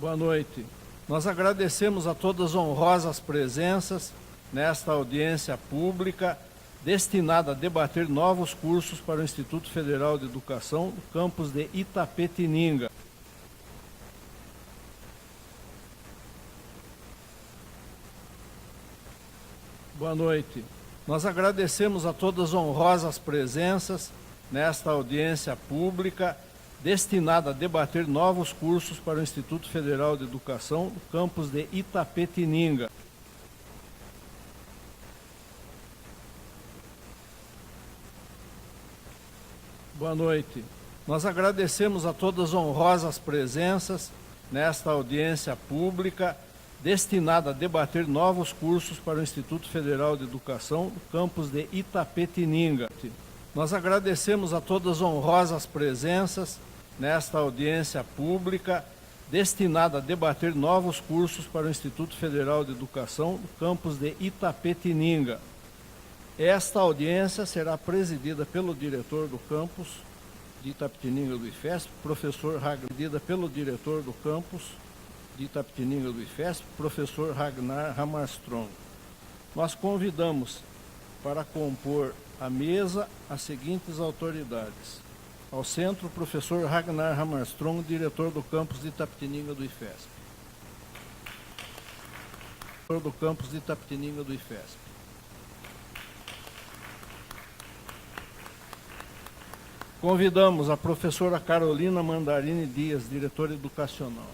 Boa noite. Nós agradecemos a todas as honrosas presenças nesta audiência pública destinada a debater novos cursos para o Instituto Federal de Educação do campus de Itapetininga. Boa noite. Nós agradecemos a todas as honrosas presenças nesta audiência pública destinada a debater novos cursos para o Instituto Federal de Educação do campus de Itapetininga. Boa noite. Nós agradecemos a todas as honrosas presenças nesta audiência pública destinada a debater novos cursos para o Instituto Federal de Educação do campus de Itapetininga. Nós agradecemos a todas as honrosas presenças nesta audiência pública destinada a debater novos cursos para o Instituto Federal de Educação do campus de Itapetininga. Esta audiência será presidida pelo diretor do campus de Itapetininga do IFESP, professor Ragnar Hammarström. Nós convidamos para compor a mesa as seguintes autoridades. Ao centro, o professor Ragnar Hammarström, diretor do campus de Itapetininga do IFESP. Convidamos a professora Carolina Mandarini Dias, diretora educacional.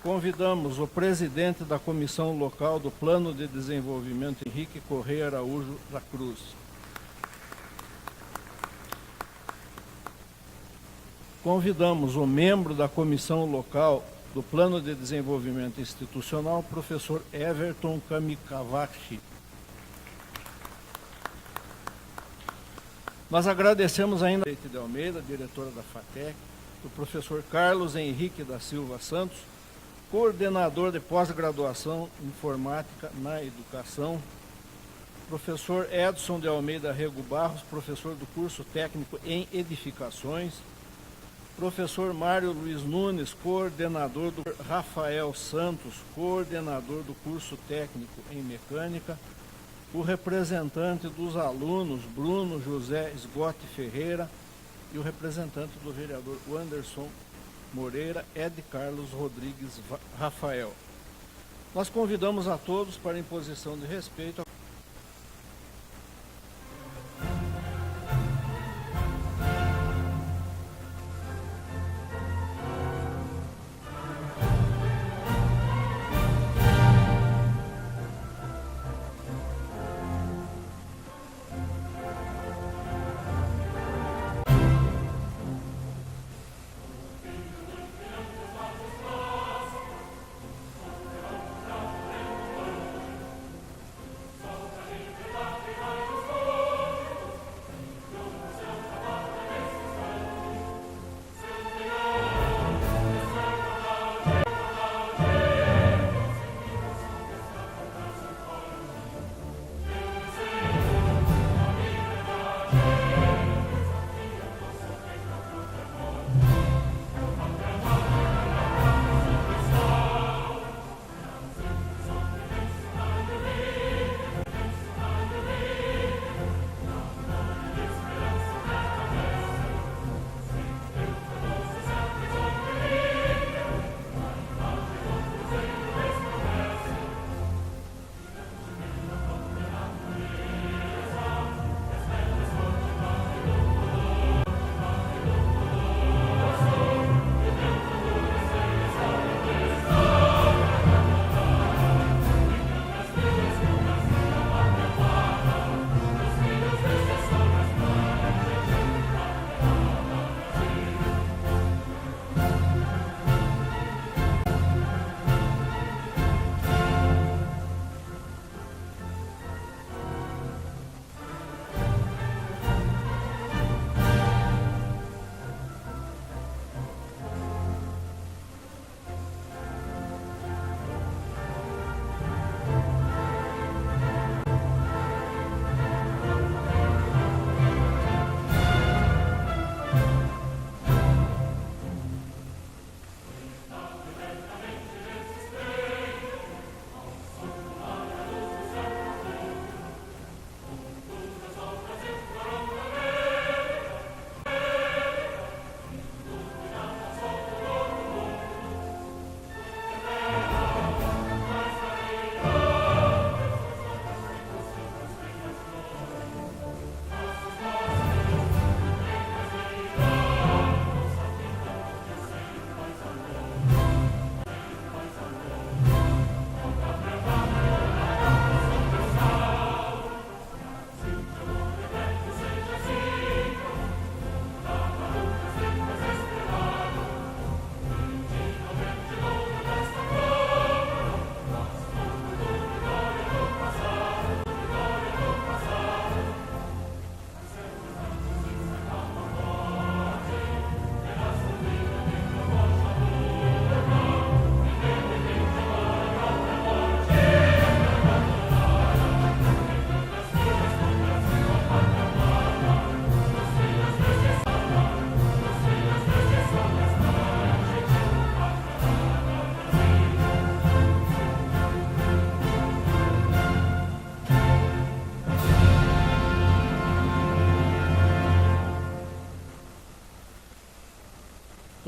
Convidamos o presidente da Comissão Local do Plano de Desenvolvimento, Henrique Correia Araújo da Cruz. Convidamos o membro da Comissão Local do Plano de Desenvolvimento Institucional, professor Everton Kamikawashi. Nós agradecemos ainda a Leite de Almeida, diretora da FATEC, do professor Carlos Henrique da Silva Santos, coordenador de pós-graduação em informática na educação, professor Edson de Almeida Rego Barros, professor do curso técnico em edificações, professor Mário Luiz Nunes, coordenador do Rafael Santos, coordenador do curso técnico em mecânica, o representante dos alunos, Bruno José Esgote Ferreira, e o representante do vereador Anderson Moreira, Ed Carlos Rodrigues Rafael. Nós convidamos a todos para a imposição de respeito.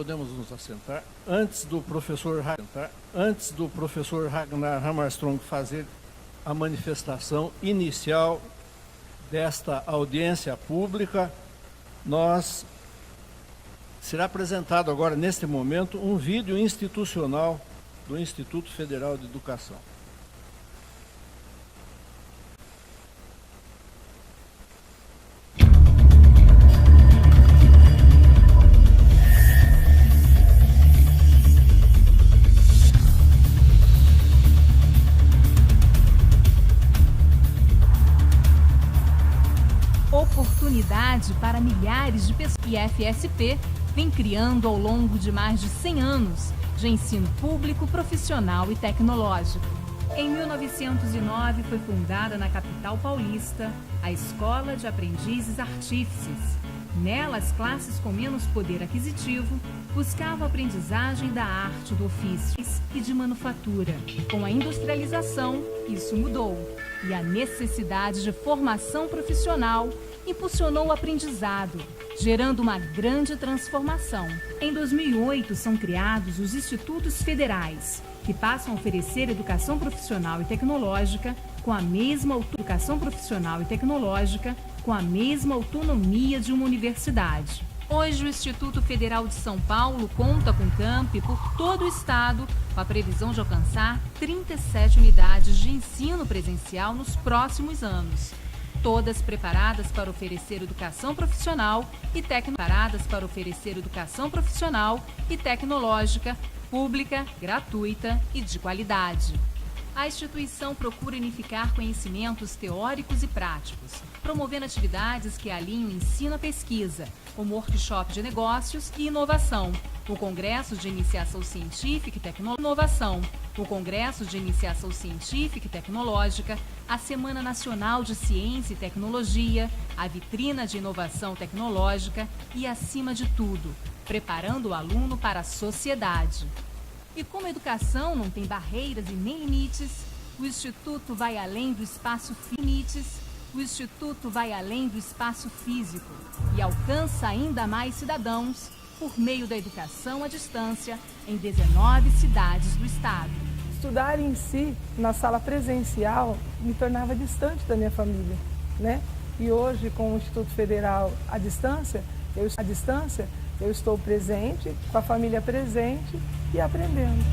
podemos nos assentar. Antes do professor Ragnar Hammarström fazer a manifestação inicial desta audiência pública, será apresentado agora, neste momento, um vídeo institucional do Instituto Federal de Educação. Oportunidade para milhares de pessoas. E a FSP vem criando ao longo de mais de 100 anos de ensino público, profissional e tecnológico. Em 1909 foi fundada na capital paulista a Escola de Aprendizes Artífices. Nela, as classes com menos poder aquisitivo buscavam a aprendizagem da arte, do ofício e de manufatura. Com a industrialização, isso mudou e a necessidade de formação profissional impulsionou o aprendizado, gerando uma grande transformação. Em 2008, são criados os Institutos Federais, que passam a oferecer educação profissional e tecnológica com a mesma autonomia de uma universidade. Hoje, o Instituto Federal de São Paulo conta com campi por todo o estado, com a previsão de alcançar 37 unidades de ensino presencial nos próximos anos, todas preparadas para oferecer educação profissional e tecnológica, pública, gratuita e de qualidade. A instituição procura unificar conhecimentos teóricos e práticos, promovendo atividades que alinham ensino à pesquisa, como workshop de negócios e inovação, o Congresso de Iniciação Científica e Tecnológica, a Semana Nacional de Ciência e Tecnologia, a Vitrina de Inovação Tecnológica e, acima de tudo, preparando o aluno para a sociedade. E como a educação não tem barreiras e nem limites, o Instituto vai além do espaço físico e alcança ainda mais cidadãos por meio da educação à distância em 19 cidades do estado. Estudar em si, na sala presencial, me tornava distante da minha família, né? E hoje, com o Instituto Federal à distância, eu estou presente, com a família presente e aprendendo.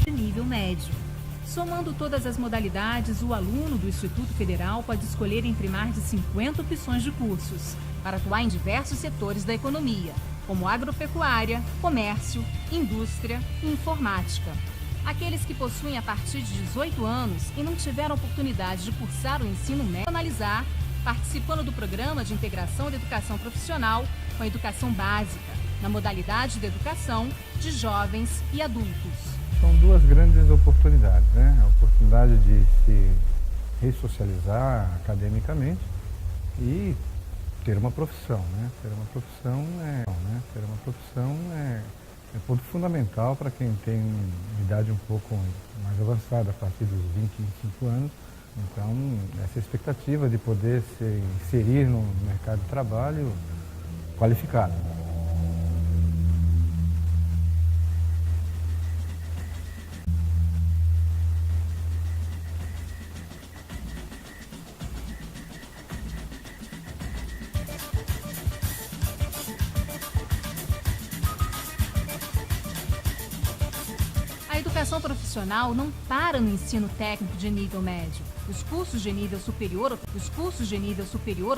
Nível médio. Somando todas as modalidades, o aluno do Instituto Federal pode escolher entre mais de 50 opções de cursos para atuar em diversos setores da economia, como agropecuária, comércio, indústria e informática. Aqueles que possuem a partir de 18 anos e não tiveram oportunidade de cursar o ensino médio, analisar, participando do Programa de Integração da Educação Profissional com a Educação Básica, na modalidade de educação de jovens e adultos. São duas grandes oportunidades, né? A oportunidade de se ressocializar academicamente e ter uma profissão, né? Ter uma profissão é ponto fundamental para quem tem idade um pouco mais avançada, a partir dos 20, 25 anos. Então, essa expectativa de poder se inserir no mercado de trabalho qualificado. A educação profissional não para no ensino técnico de nível médio. Os cursos de nível superior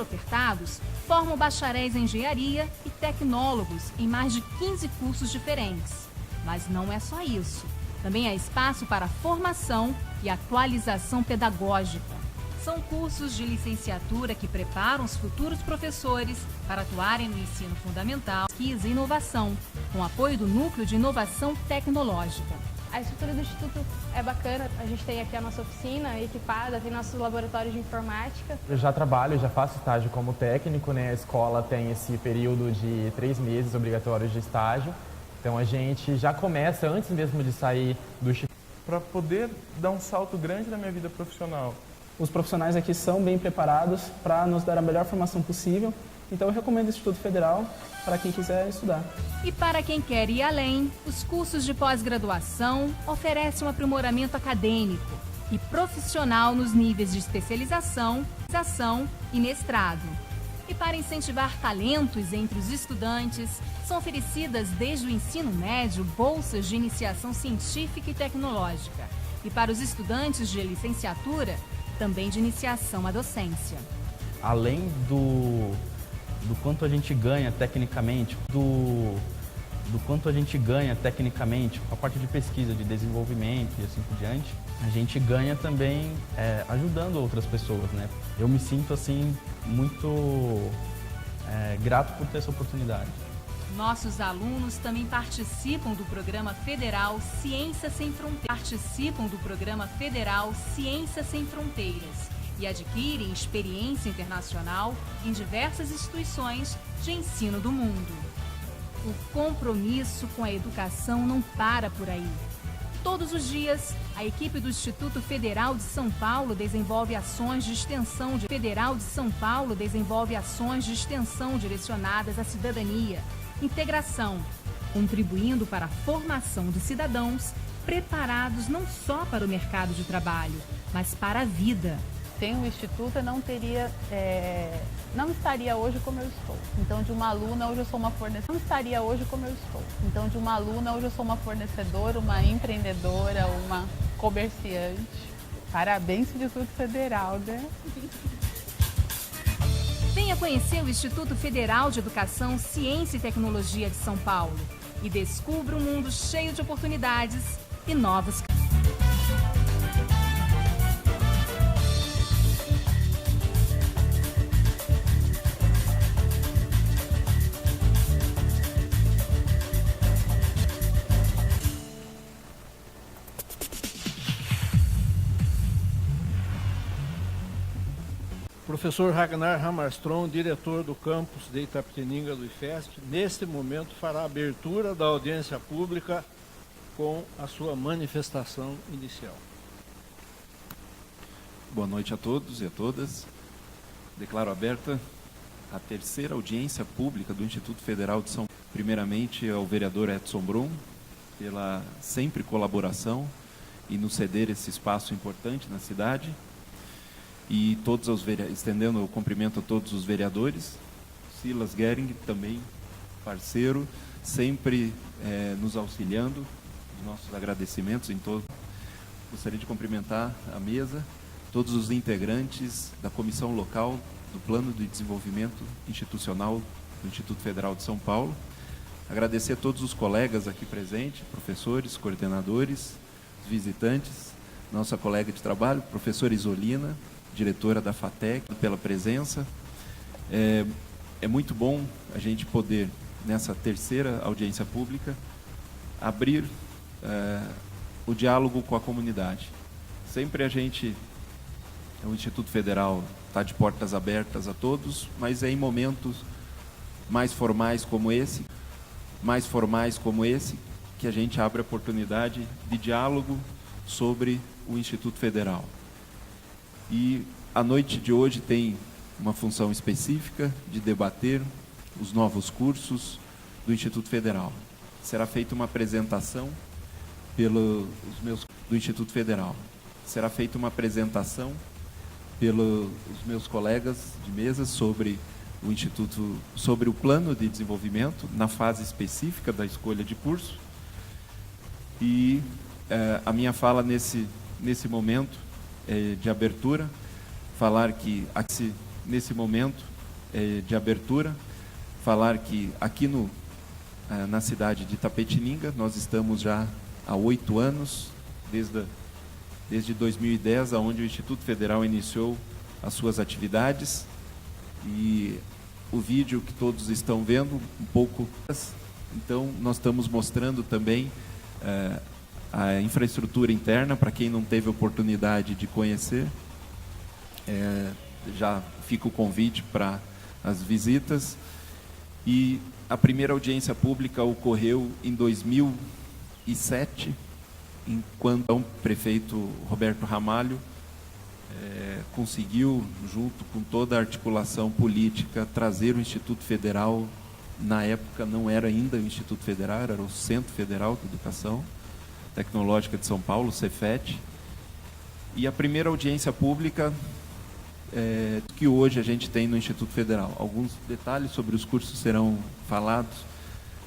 ofertados formam bacharéis em engenharia e tecnólogos em mais de 15 cursos diferentes. Mas não é só isso. Também há espaço para formação e atualização pedagógica. São cursos de licenciatura que preparam os futuros professores para atuarem no ensino fundamental, pesquisa e inovação, com apoio do Núcleo de Inovação Tecnológica. A estrutura do Instituto é bacana, a gente tem aqui a nossa oficina equipada, tem nossos laboratórios de informática. Eu já trabalho, já faço estágio como técnico, né? A escola tem esse período de 3 meses obrigatórios de estágio Então a gente já começa antes mesmo de sair do instituto. Para poder dar um salto grande na minha vida profissional. Os profissionais aqui são bem preparados para nos dar a melhor formação possível. Então eu recomendo o Instituto Federal para quem quiser estudar. E para quem quer ir além, os cursos de pós-graduação oferecem um aprimoramento acadêmico e profissional nos níveis de especialização e mestrado. E para incentivar talentos entre os estudantes, são oferecidas desde o ensino médio bolsas de iniciação científica e tecnológica. E para os estudantes de licenciatura, também de iniciação à docência. Além do quanto a gente ganha tecnicamente, do quanto a gente ganha tecnicamente, com a parte de pesquisa, de desenvolvimento e assim por diante, a gente ganha também ajudando outras pessoas, né? Eu me sinto assim muito grato por ter essa oportunidade. Nossos alunos também participam do Programa Federal Ciência Sem Fronteiras e adquirem experiência internacional em diversas instituições de ensino do mundo. O compromisso com a educação não para por aí. Todos os dias, a equipe do Instituto Federal de São Paulo desenvolve ações de extensão direcionadas à cidadania, integração, contribuindo para a formação de cidadãos preparados não só para o mercado de trabalho, mas para a vida. Sem o Instituto, eu não estaria hoje como eu estou. Então, de uma aluna, hoje eu sou uma fornecedora, uma empreendedora, uma comerciante. Parabéns, Instituto Federal, né? Venha conhecer o Instituto Federal de Educação, Ciência e Tecnologia de São Paulo e descubra um mundo cheio de oportunidades e novos caminhos. Professor Ragnar Hammarström, diretor do campus de Itapetininga do IFESP, neste momento fará a abertura da audiência pública com a sua manifestação inicial. Boa noite a todos e a todas. Declaro aberta a terceira audiência pública do Instituto Federal de São Paulo. Primeiramente ao vereador Edson Brum, pela sempre colaboração e nos ceder esse espaço importante na cidade. E estendendo o cumprimento a todos os vereadores, Silas Gering, também parceiro, sempre nos auxiliando, os nossos agradecimentos em todo. Gostaria de cumprimentar a mesa, todos os integrantes da comissão local do Plano de Desenvolvimento Institucional do Instituto Federal de São Paulo. Agradecer a todos os colegas aqui presentes, professores, coordenadores, visitantes, nossa colega de trabalho, professora Isolina, diretora da FATEC, pela presença. É muito bom a gente poder, nessa terceira audiência pública, abrir o diálogo com a comunidade. Sempre o Instituto Federal está de portas abertas a todos, mas é em momentos mais formais como esse, que a gente abre a oportunidade de diálogo sobre o Instituto Federal. E a noite de hoje tem uma função específica de debater os novos cursos do Instituto Federal. Será feita uma apresentação pelos meus colegas de mesa sobre o Instituto, sobre o plano de desenvolvimento na fase específica da escolha de curso. E a minha fala nesse momento de abertura, falar que aqui na cidade de Itapetininga nós estamos já há 8 anos, desde 2010, onde o Instituto Federal iniciou as suas atividades, e o vídeo que todos estão vendo um pouco, então nós estamos mostrando também a infraestrutura interna, para quem não teve oportunidade de conhecer. Já fica o convite para as visitas. E a primeira audiência pública ocorreu em 2007, enquanto o prefeito Roberto Ramalho conseguiu, junto com toda a articulação política, trazer o Instituto Federal. Na época não era ainda o Instituto Federal, era o Centro Federal de Educação Tecnológica de São Paulo, Cefet. E a primeira audiência pública que hoje a gente tem no Instituto Federal. Alguns detalhes sobre os cursos serão falados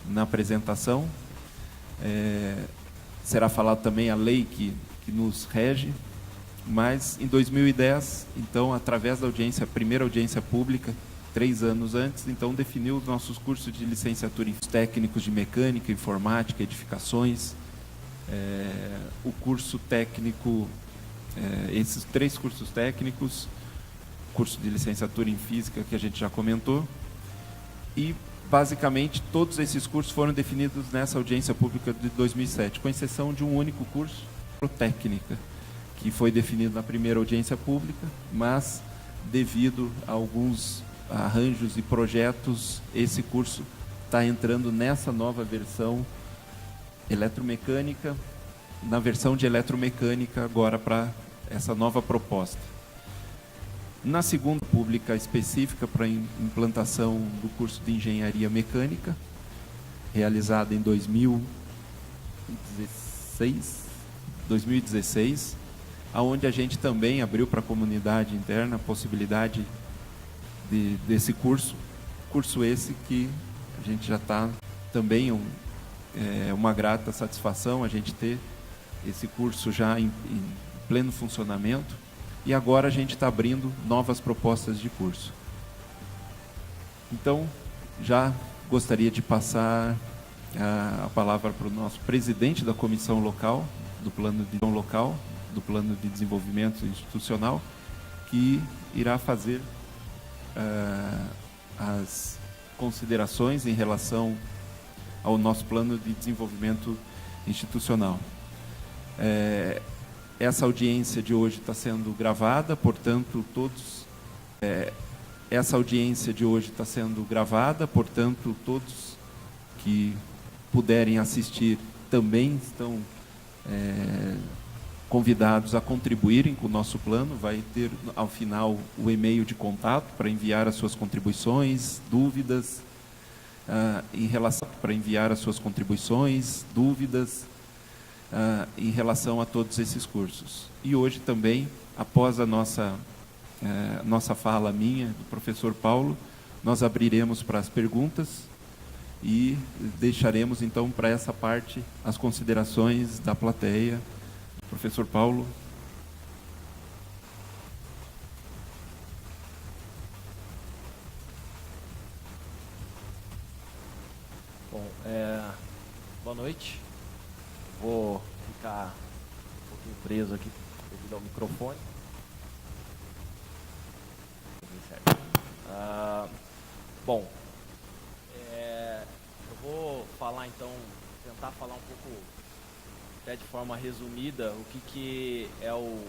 na apresentação. Será falado também a lei que nos rege, mas em 2010, então, através da primeira audiência pública, 3 anos antes, então definiu os nossos cursos de licenciatura em técnicos de mecânica, informática, edificações, o curso técnico, esses 3 cursos técnicos, curso de licenciatura em física que a gente já comentou, e basicamente todos esses cursos foram definidos nessa audiência pública de 2007, com exceção de um único curso, técnica, que foi definido na primeira audiência pública, mas devido a alguns arranjos e projetos, esse curso está entrando nessa nova versão eletromecânica, na versão de eletromecânica agora para essa nova proposta. Na segunda pública específica para implantação do curso de engenharia mecânica, realizada em 2016, aonde a gente também abriu para a comunidade interna a possibilidade desse curso esse que a gente já está também uma grata satisfação a gente ter esse curso já em pleno funcionamento, e agora a gente está abrindo novas propostas de curso. Então, já gostaria de passar a palavra para o nosso presidente da comissão local, do plano de desenvolvimento institucional, que irá fazer as considerações em relação ao nosso plano de desenvolvimento institucional. Essa audiência de hoje está sendo gravada, portanto, todos que puderem assistir também estão convidados a contribuírem com o nosso plano. Vai ter, ao final, o e-mail de contato para enviar as suas contribuições, dúvidas, em relação a todos esses cursos. E hoje também, após a nossa fala minha, do professor Paulo, nós abriremos para as perguntas e deixaremos, então, para essa parte, as considerações da plateia. Professor Paulo. Bom, boa noite. Vou ficar um pouquinho preso aqui devido ao microfone. Bom, eu vou falar então, tentar falar um pouco, até de forma resumida, o que é o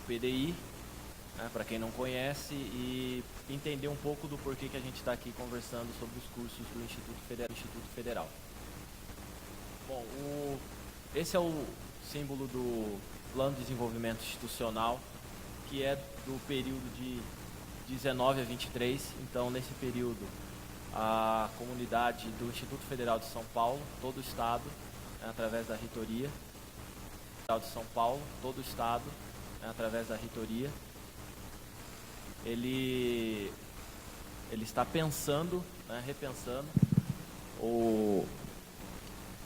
PDI, né, para quem não conhece, e entender um pouco do porquê que a gente está aqui conversando sobre os cursos do Instituto Federal. Bom, esse é o símbolo do Plano de Desenvolvimento Institucional, que é do período de 19 a 23. Então, nesse período, a comunidade do Instituto Federal de São Paulo, todo o Estado, através da reitoria, ele está pensando, repensando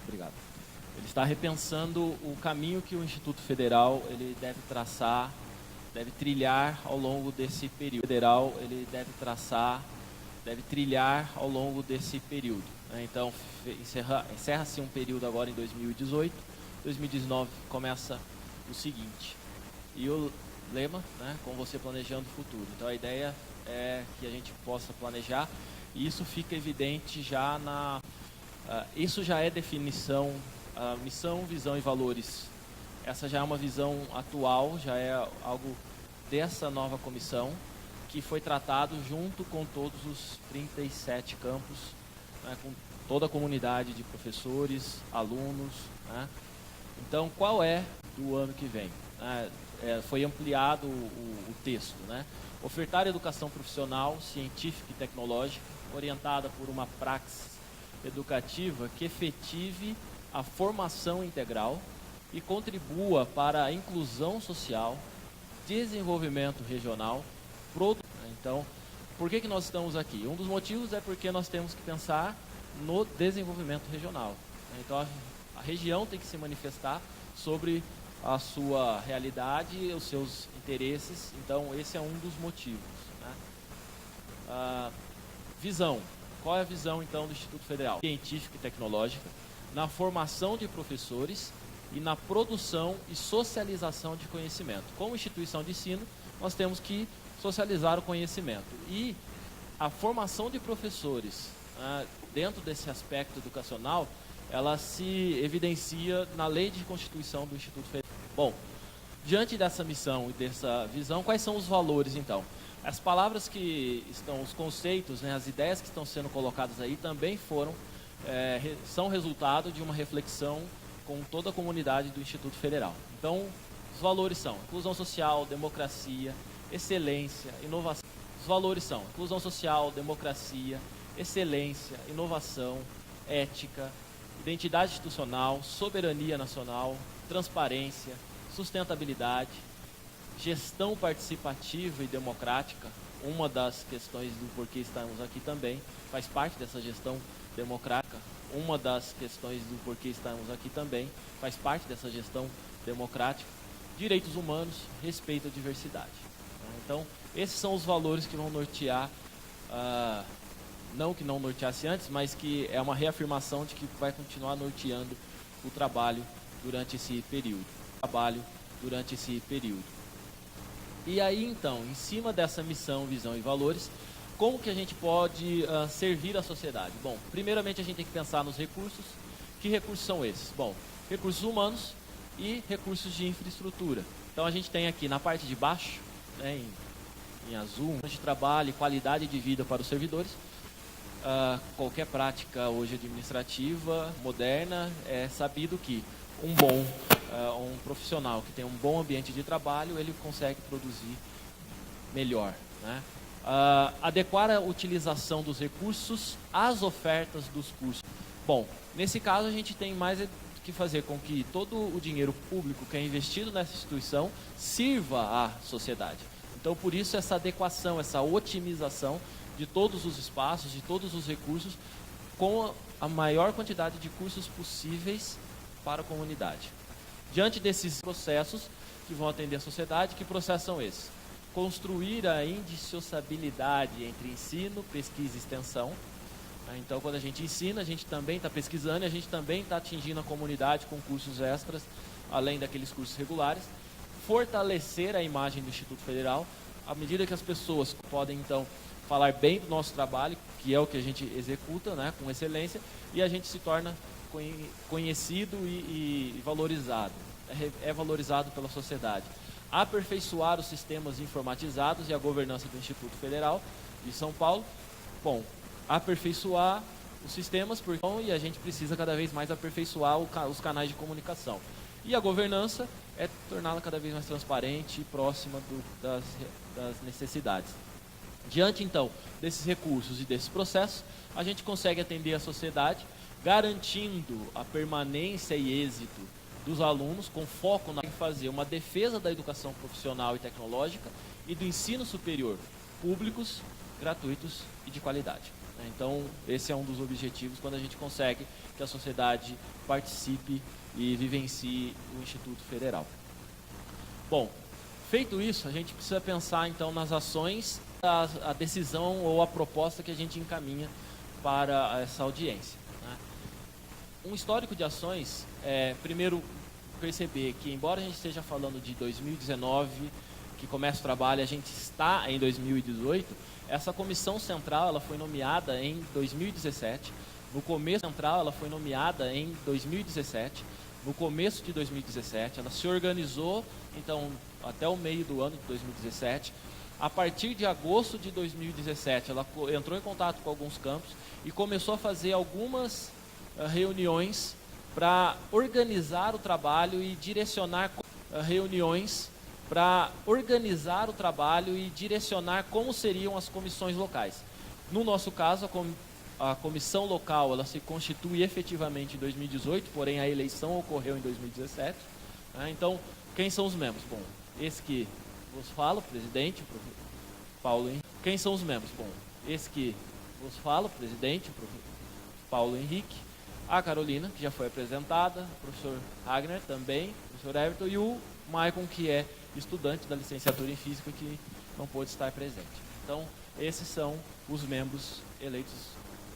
Ele está repensando o caminho que o Instituto Federal ele deve trilhar ao longo desse período. Então, encerra-se um período agora em 2018, 2019 começa o seguinte. E o lema, com você planejando o futuro. Então, a ideia é que a gente possa planejar, e isso fica evidente já isso já é definição, missão, visão e valores. Essa já é uma visão atual, já é algo dessa nova comissão, que foi tratado junto com todos os 37 campos, né, com toda a comunidade de professores, alunos, né. Então, qual é do ano que vem? Foi ampliado o texto, né? Ofertar educação profissional, científica e tecnológica, orientada por uma praxis educativa que efetive a formação integral e contribua para a inclusão social, desenvolvimento regional, Então, por que nós estamos aqui? Um dos motivos é porque nós temos que pensar no desenvolvimento regional. Então, a região tem que se manifestar sobre a sua realidade, os seus interesses. Então, esse é um dos motivos, né? Visão. Qual é a visão, então, do Instituto Federal? Científica e tecnológica, na formação de professores e na produção e socialização de conhecimento. Como instituição de ensino, nós temos que socializar o conhecimento. E a formação de professores, dentro desse aspecto educacional, ela se evidencia na lei de constituição do Instituto Federal. Bom, diante dessa missão e dessa visão, quais são os valores, então? As palavras que estão, os conceitos, né, as ideias que estão sendo colocadas aí também são resultado de uma reflexão com toda a comunidade do Instituto Federal. Então, os valores são inclusão social, democracia, excelência, inovação. Os valores são inclusão social, democracia, excelência, inovação, ética, identidade institucional, soberania nacional, transparência, sustentabilidade, gestão participativa e democrática. Uma das questões do porquê estamos aqui também faz parte dessa gestão democrática. Uma das questões do porquê estamos aqui também faz parte dessa gestão democrática. Direitos humanos, respeito à diversidade. Então, esses são os valores que vão nortear, não que não norteasse antes, mas que é uma reafirmação de que vai continuar norteando o trabalho durante esse período. E aí, então, em cima dessa missão, visão e valores, como que a gente pode servir a sociedade? Bom, primeiramente a gente tem que pensar nos recursos. Que recursos são esses? Bom, recursos humanos e recursos de infraestrutura. Então a gente tem aqui na parte de baixo, né, em azul, de trabalho e qualidade de vida para os servidores. Qualquer prática hoje administrativa, moderna, é sabido que um profissional que tem um bom ambiente de trabalho, ele consegue produzir melhor, né? Adequar a utilização dos recursos às ofertas dos cursos. Bom, nesse caso a gente tem mais que fazer com que todo o dinheiro público que é investido nessa instituição sirva à sociedade. Então, por isso, essa adequação, essa otimização de todos os espaços, de todos os recursos, com a maior quantidade de cursos possíveis para a comunidade. Diante desses processos que vão atender a sociedade, que processos são esses? Construir a indissociabilidade entre ensino, pesquisa e extensão. Então, quando a gente ensina, a gente também está pesquisando e a gente também está atingindo a comunidade com cursos extras, além daqueles cursos regulares. Fortalecer a imagem do Instituto Federal, à medida que as pessoas podem, então, falar bem do nosso trabalho, que é o que a gente executa, né, com excelência, e a gente se torna conhecido e valorizado, é valorizado pela sociedade. Aperfeiçoar os sistemas informatizados e a governança do Instituto Federal de São Paulo. Bom, aperfeiçoar os sistemas, e a gente precisa cada vez mais aperfeiçoar os canais de comunicação. E a governança é torná-la cada vez mais transparente e próxima das necessidades. Diante, então, desses recursos e desses processos, a gente consegue atender a sociedade, garantindo a permanência e êxito dos alunos, com foco em fazer uma defesa da educação profissional e tecnológica e do ensino superior, públicos, gratuitos e de qualidade. Então, esse é um dos objetivos quando a gente consegue que a sociedade participe e vivencie o Instituto Federal. Bom, feito isso, a gente precisa pensar, então, nas ações, a decisão ou a proposta que a gente encaminha para essa audiência. Um histórico de ações primeiro, perceber que, embora a gente esteja falando de 2019, que começa o trabalho, a gente está em 2018, essa comissão central ela foi nomeada em 2017, no começo central ela foi nomeada em 2017, no começo de 2017, ela se organizou, então, até o meio do ano de 2017, a partir de agosto de 2017, ela entrou em contato com alguns campos e começou a fazer algumas reuniões para organizar o trabalho e direcionar como seriam as comissões locais. No nosso caso, a comissão local ela se constitui efetivamente em 2018, porém a eleição ocorreu em 2017. Então, quem são os membros? Bom, esse que vos falo, presidente, Paulo Henrique. Quem são os membros? Bom, esse que vos falo, presidente, Paulo Henrique, a Carolina, que já foi apresentada, o professor Ragnar também, o professor Everton e o Maicon, que é estudante da licenciatura em Física, que não pôde estar presente. Então, esses são os membros eleitos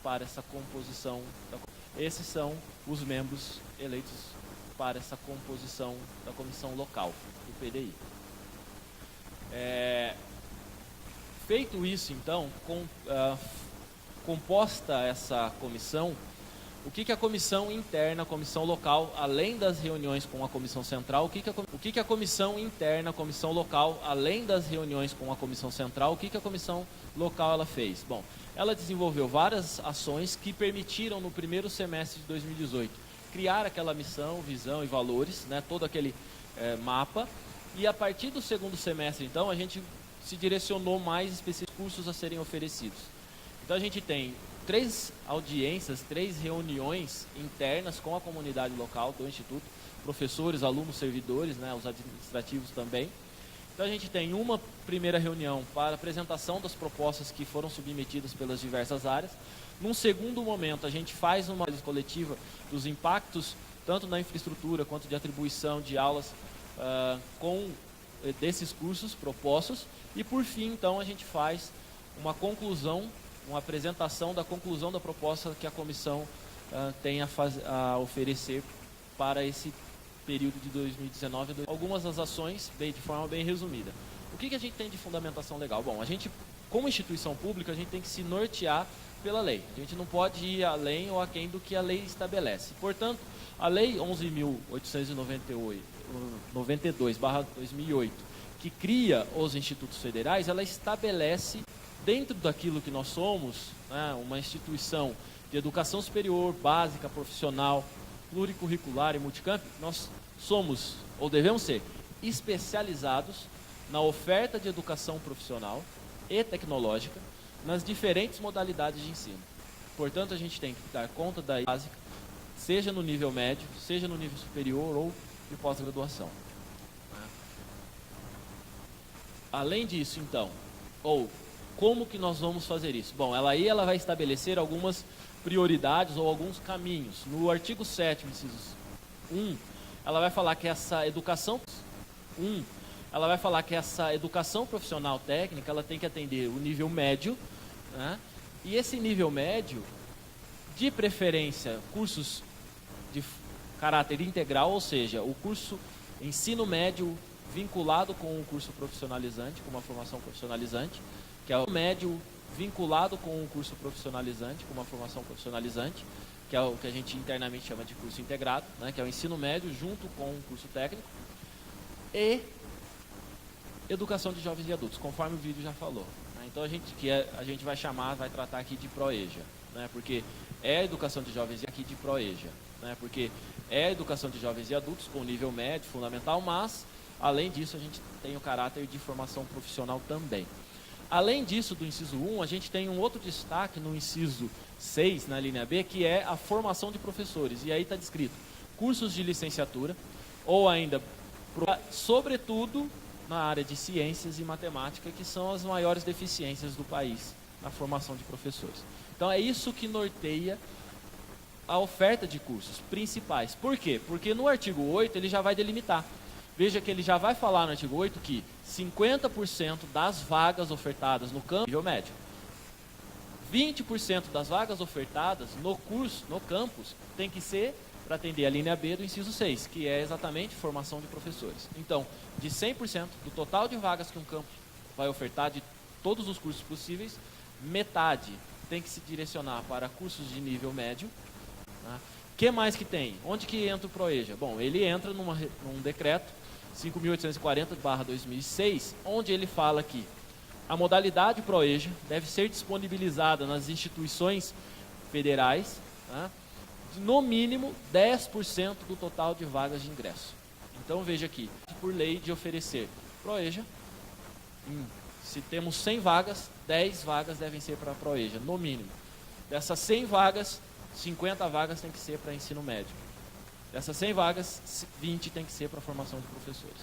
para essa composição da comissão local do PDI. Feito isso, então, composta essa comissão, o que a comissão interna, a comissão local, além das reuniões com a comissão central, o que a comissão interna, a comissão local, além das reuniões com a comissão central, o que a comissão local ela fez? Bom, ela desenvolveu várias ações que permitiram no primeiro semestre de 2018 criar aquela missão, visão e valores, né, todo aquele mapa, e a partir do segundo semestre, então, a gente se direcionou mais específicos cursos a serem oferecidos. Então a gente tem 3 audiências, 3 reuniões internas com a comunidade local do Instituto, professores, alunos, servidores, né, os administrativos também. Então a gente tem uma primeira reunião para apresentação das propostas que foram submetidas pelas diversas áreas. Num segundo momento, a gente faz uma análise coletiva dos impactos, tanto na infraestrutura quanto de atribuição de aulas desses cursos propostos. E por fim, então, a gente faz uma conclusão, uma apresentação da conclusão da proposta que a comissão tem a oferecer para esse período de 2019. Algumas das ações, de forma bem resumida. O que a gente tem de fundamentação legal? Bom, a gente, como instituição pública, a gente tem que se nortear pela lei. A gente não pode ir além ou aquém do que a lei estabelece. Portanto, a Lei 11.892/2008, que cria os institutos federais, ela estabelece, dentro daquilo que nós somos, né, uma instituição de educação superior, básica, profissional, pluricurricular e multicamp, nós somos, ou devemos ser, especializados na oferta de educação profissional e tecnológica nas diferentes modalidades de ensino. Portanto, a gente tem que dar conta da básica, seja no nível médio, seja no nível superior ou de pós-graduação. Além disso, então, como que nós vamos fazer isso? Bom, ela vai estabelecer algumas prioridades ou alguns caminhos. No artigo 7º, inciso 1, ela vai falar que essa educação profissional técnica, ela tem que atender o nível médio, né? E esse nível médio, de preferência, cursos de caráter integral, ou seja, o curso ensino médio vinculado com um curso profissionalizante, com uma formação profissionalizante, que é o médio vinculado com um curso profissionalizante, com uma formação profissionalizante, que é o que a gente internamente chama de curso integrado, né, que é o ensino médio junto com um curso técnico, e educação de jovens e adultos, conforme o vídeo já falou. Né? Então a gente vai tratar aqui de ProEja, né, porque é a educação de jovens e aqui de ProEja, né, porque é a educação de jovens e adultos com nível médio, fundamental, mas além disso a gente tem o caráter de formação profissional também. Além disso, do inciso 1, a gente tem um outro destaque no inciso 6, na linha B, que é a formação de professores. E aí está descrito cursos de licenciatura, ou ainda, sobretudo, na área de ciências e matemática, que são as maiores deficiências do país na formação de professores. Então é isso que norteia a oferta de cursos principais. Por quê? Porque no artigo 8 ele já vai delimitar. Veja que ele já vai falar no artigo 8 que 50% das vagas ofertadas no nível médio, 20% das vagas ofertadas no campus, tem que ser para atender a linha B do inciso 6, que é exatamente formação de professores. Então, de 100% do total de vagas que um campus vai ofertar, de todos os cursos possíveis, metade tem que se direcionar para cursos de nível médio. Né? Que mais que tem? Onde que entra o ProEja? Bom, ele entra num decreto 5.840/2006, onde ele fala que A modalidade ProEja deve ser disponibilizada nas instituições federais, tá? No mínimo 10% do total de vagas de ingresso. Então veja aqui, por lei de oferecer ProEja, se temos 100 vagas, 10 vagas devem ser para a ProEja, no mínimo. Dessas 100 vagas, 50 vagas tem que ser para ensino médio. Dessas 100 vagas, 20 tem que ser para a formação de professores.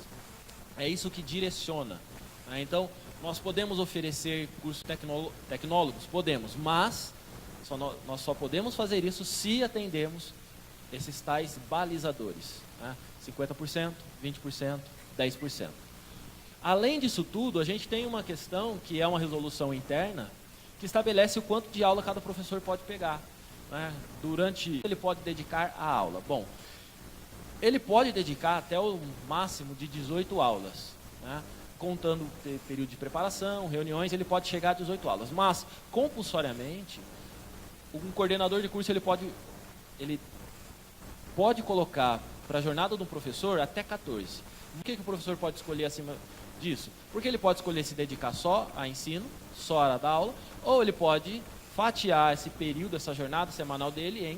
É isso que direciona. Né? Então, nós podemos oferecer cursos tecnólogos? Podemos, mas nós só podemos fazer isso se atendermos esses tais balizadores. Né? 50%, 20%, 10%. Além disso tudo, a gente tem uma questão que é uma resolução interna que estabelece o quanto de aula cada professor pode pegar. Né? Durante ele pode dedicar à aula. Bom, ele pode dedicar até o máximo de 18 aulas, né? Contando o período de preparação, reuniões, ele pode chegar a 18 aulas. Mas, compulsoriamente, um coordenador de curso ele pode colocar para a jornada do professor até 14. Por que o professor pode escolher acima disso? Porque ele pode escolher se dedicar só a ensino, só a dar aula, ou ele pode fatiar esse período, essa jornada semanal dele em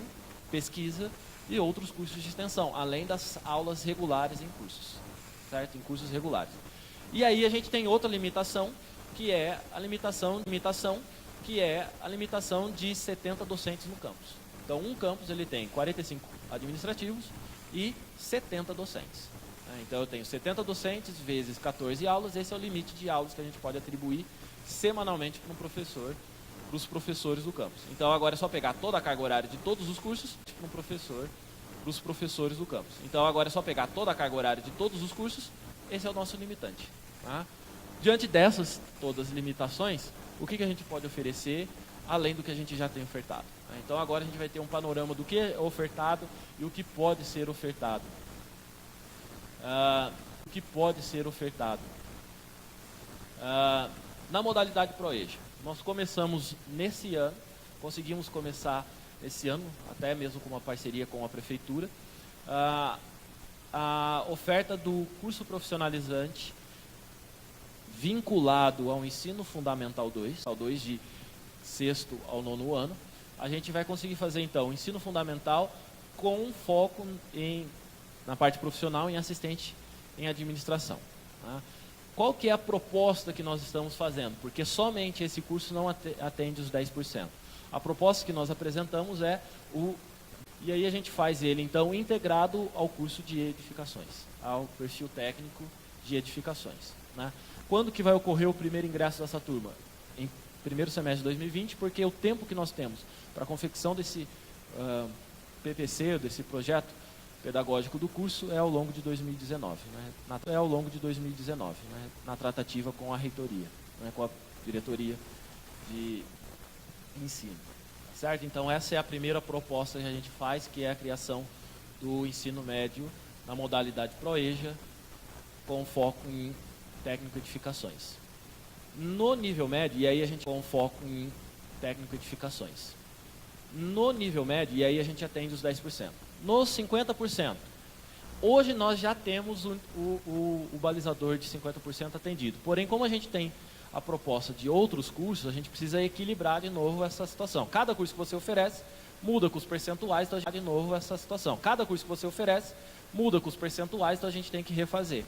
pesquisa e outros cursos de extensão, além das aulas regulares em cursos, certo? Em cursos regulares. E aí a gente tem outra limitação, que é a limitação de 70 docentes no campus. Então, um campus ele tem 45 administrativos e 70 docentes. Então, eu tenho 70 docentes vezes 14 aulas, esse é o limite de aulas que a gente pode atribuir semanalmente para um professor, para os professores do campus. Então, agora é só pegar toda a carga horária de todos os cursos para os professores do campus. Então, agora é só pegar toda a carga horária de todos os cursos, esse é o nosso limitante. Tá? Diante dessas todas as limitações, o que a gente pode oferecer além do que a gente já tem ofertado? Então, agora a gente vai ter um panorama do que é ofertado e o que pode ser ofertado. Na modalidade ProEja, nós começamos nesse ano, conseguimos começar esse ano, até mesmo com uma parceria com a prefeitura, a oferta do curso profissionalizante vinculado ao ensino fundamental 2, de 6º ao 9º ano. A gente vai conseguir fazer então o ensino fundamental com foco na parte profissional em assistente em administração. Tá? Qual que é a proposta que nós estamos fazendo? Porque somente esse curso não atende os 10%. A proposta que nós apresentamos e aí a gente faz ele então integrado ao curso de edificações, ao perfil técnico de edificações. Né? Quando que vai ocorrer o primeiro ingresso dessa turma? Em primeiro semestre de 2020, porque o tempo que nós temos para a confecção desse PPC, desse projeto pedagógico do curso, é ao longo de 2019. Né? Na tratativa com a reitoria, né? Com a diretoria de ensino. Certo? Então, essa é a primeira proposta que a gente faz, que é a criação do ensino médio na modalidade ProEja, com foco em técnico-edificações. No nível médio, e aí a gente com foco em técnico-edificações. No nível médio, e aí a gente atende os 10%. Nos 50%, hoje nós já temos o balizador de 50% atendido. Porém, como a gente tem a proposta de outros cursos, a gente precisa equilibrar de novo essa situação. Cada curso que você oferece muda com os percentuais, então a gente de novo essa situação. Cada curso que você oferece muda com os percentuais, então a gente tem que refazer,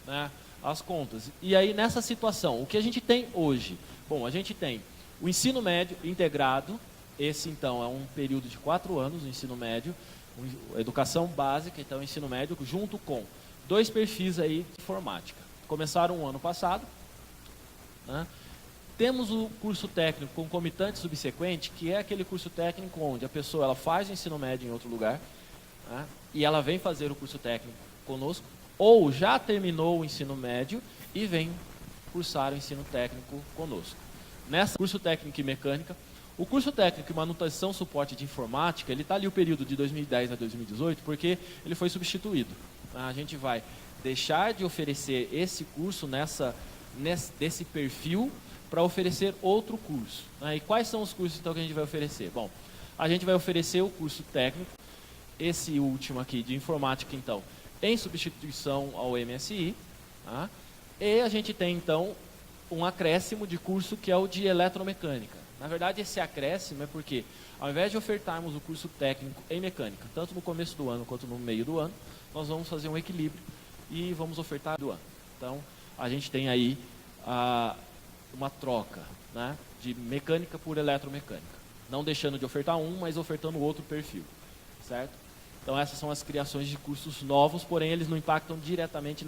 né, as contas. E aí nessa situação, o que a gente tem hoje? Bom, a gente tem o ensino médio integrado, esse então é um período de 4 anos, o ensino médio, educação básica, então ensino médio, junto com 2 perfis aí de informática. Começaram o ano passado. Né? Temos o curso técnico concomitante subsequente, que é aquele curso técnico onde a pessoa ela faz o ensino médio em outro lugar, né? E ela vem fazer o curso técnico conosco, ou já terminou o ensino médio e vem cursar o ensino técnico conosco. Nessa curso técnico e mecânica, o curso técnico e manutenção e suporte de informática, ele está ali o período de 2010 a 2018, porque ele foi substituído. A gente vai deixar de oferecer esse curso desse perfil para oferecer outro curso. Né? E quais são os cursos então que a gente vai oferecer? Bom, a gente vai oferecer o curso técnico, esse último aqui de informática então, em substituição ao MSI, tá? E a gente tem então um acréscimo de curso que é o de eletromecânica. Na verdade, esse acréscimo é porque, ao invés de ofertarmos o curso técnico em mecânica, tanto no começo do ano quanto no meio do ano, nós vamos fazer um equilíbrio e vamos ofertar do ano. Então, a gente tem aí uma troca, né, de mecânica por eletromecânica. Não deixando de ofertar um, mas ofertando outro perfil, certo? Então, essas são as criações de cursos novos, porém, eles não impactam diretamente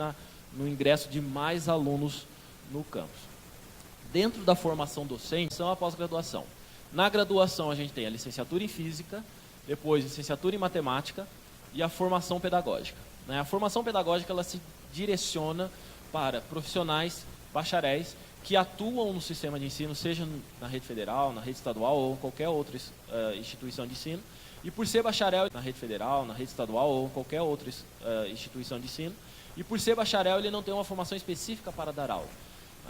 no ingresso de mais alunos no campus. Dentro da formação docente, são a pós-graduação. Na graduação, a gente tem a licenciatura em Física, depois licenciatura em Matemática e a formação pedagógica. A formação pedagógica ela se direciona para profissionais, bacharéis, que atuam no sistema de ensino, seja na rede federal, na rede estadual ou qualquer outra instituição de ensino. E por ser bacharel na rede federal, na rede estadual ou qualquer outra instituição de ensino, e por ser bacharel ele não tem uma formação específica para dar aula.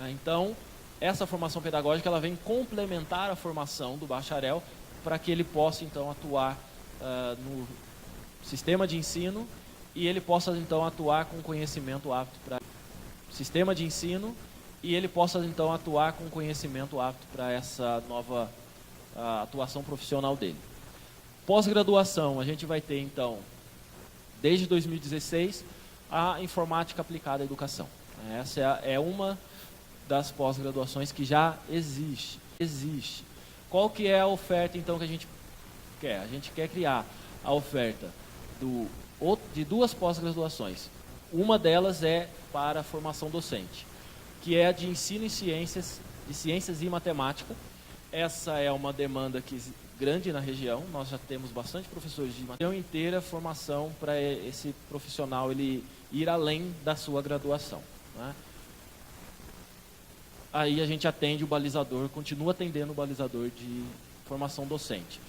Então, essa formação pedagógica ela vem complementar a formação do bacharel para que ele possa então atuar no sistema de ensino e ele possa então atuar com conhecimento apto para sistema de ensino e ele possa então atuar com conhecimento apto para essa nova atuação profissional dele. Pós-graduação, a gente vai ter então, desde 2016, a informática aplicada à educação. Essa é uma das pós-graduações que já existe. Qual que é a oferta então que a gente quer? A gente quer criar a oferta de duas pós-graduações. Uma delas é para a formação docente, que é a de ensino em ciências, de ciências e matemática. Essa é uma demanda grande na região, nós já temos bastante professores de matemática inteira, formação para esse profissional ele ir além da sua graduação, né? Aí a gente atende o balizador, continua atendendo o balizador de formação docente.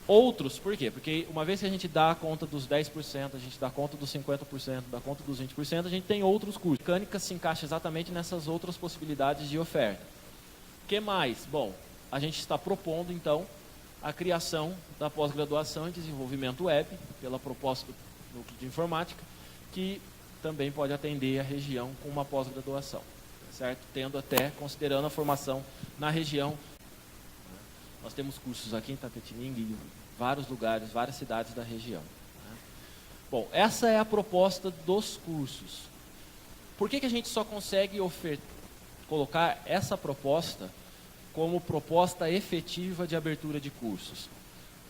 Outros, por quê? Porque uma vez que a gente dá conta dos 10%, a gente dá conta dos 50%, dá conta dos 20%, a gente tem outros cursos. A mecânica se encaixa exatamente nessas outras possibilidades de oferta. O que mais? Bom, a gente está propondo, então, a criação da pós-graduação em desenvolvimento web, pela proposta do Núcleo de Informática, que também pode atender a região com uma pós-graduação, certo? Tendo até, considerando a formação na região. Nós temos cursos aqui em Itapetininga e em vários lugares, várias cidades da região. Bom, essa é a proposta dos cursos. Por que a gente só consegue colocar essa proposta como proposta efetiva de abertura de cursos?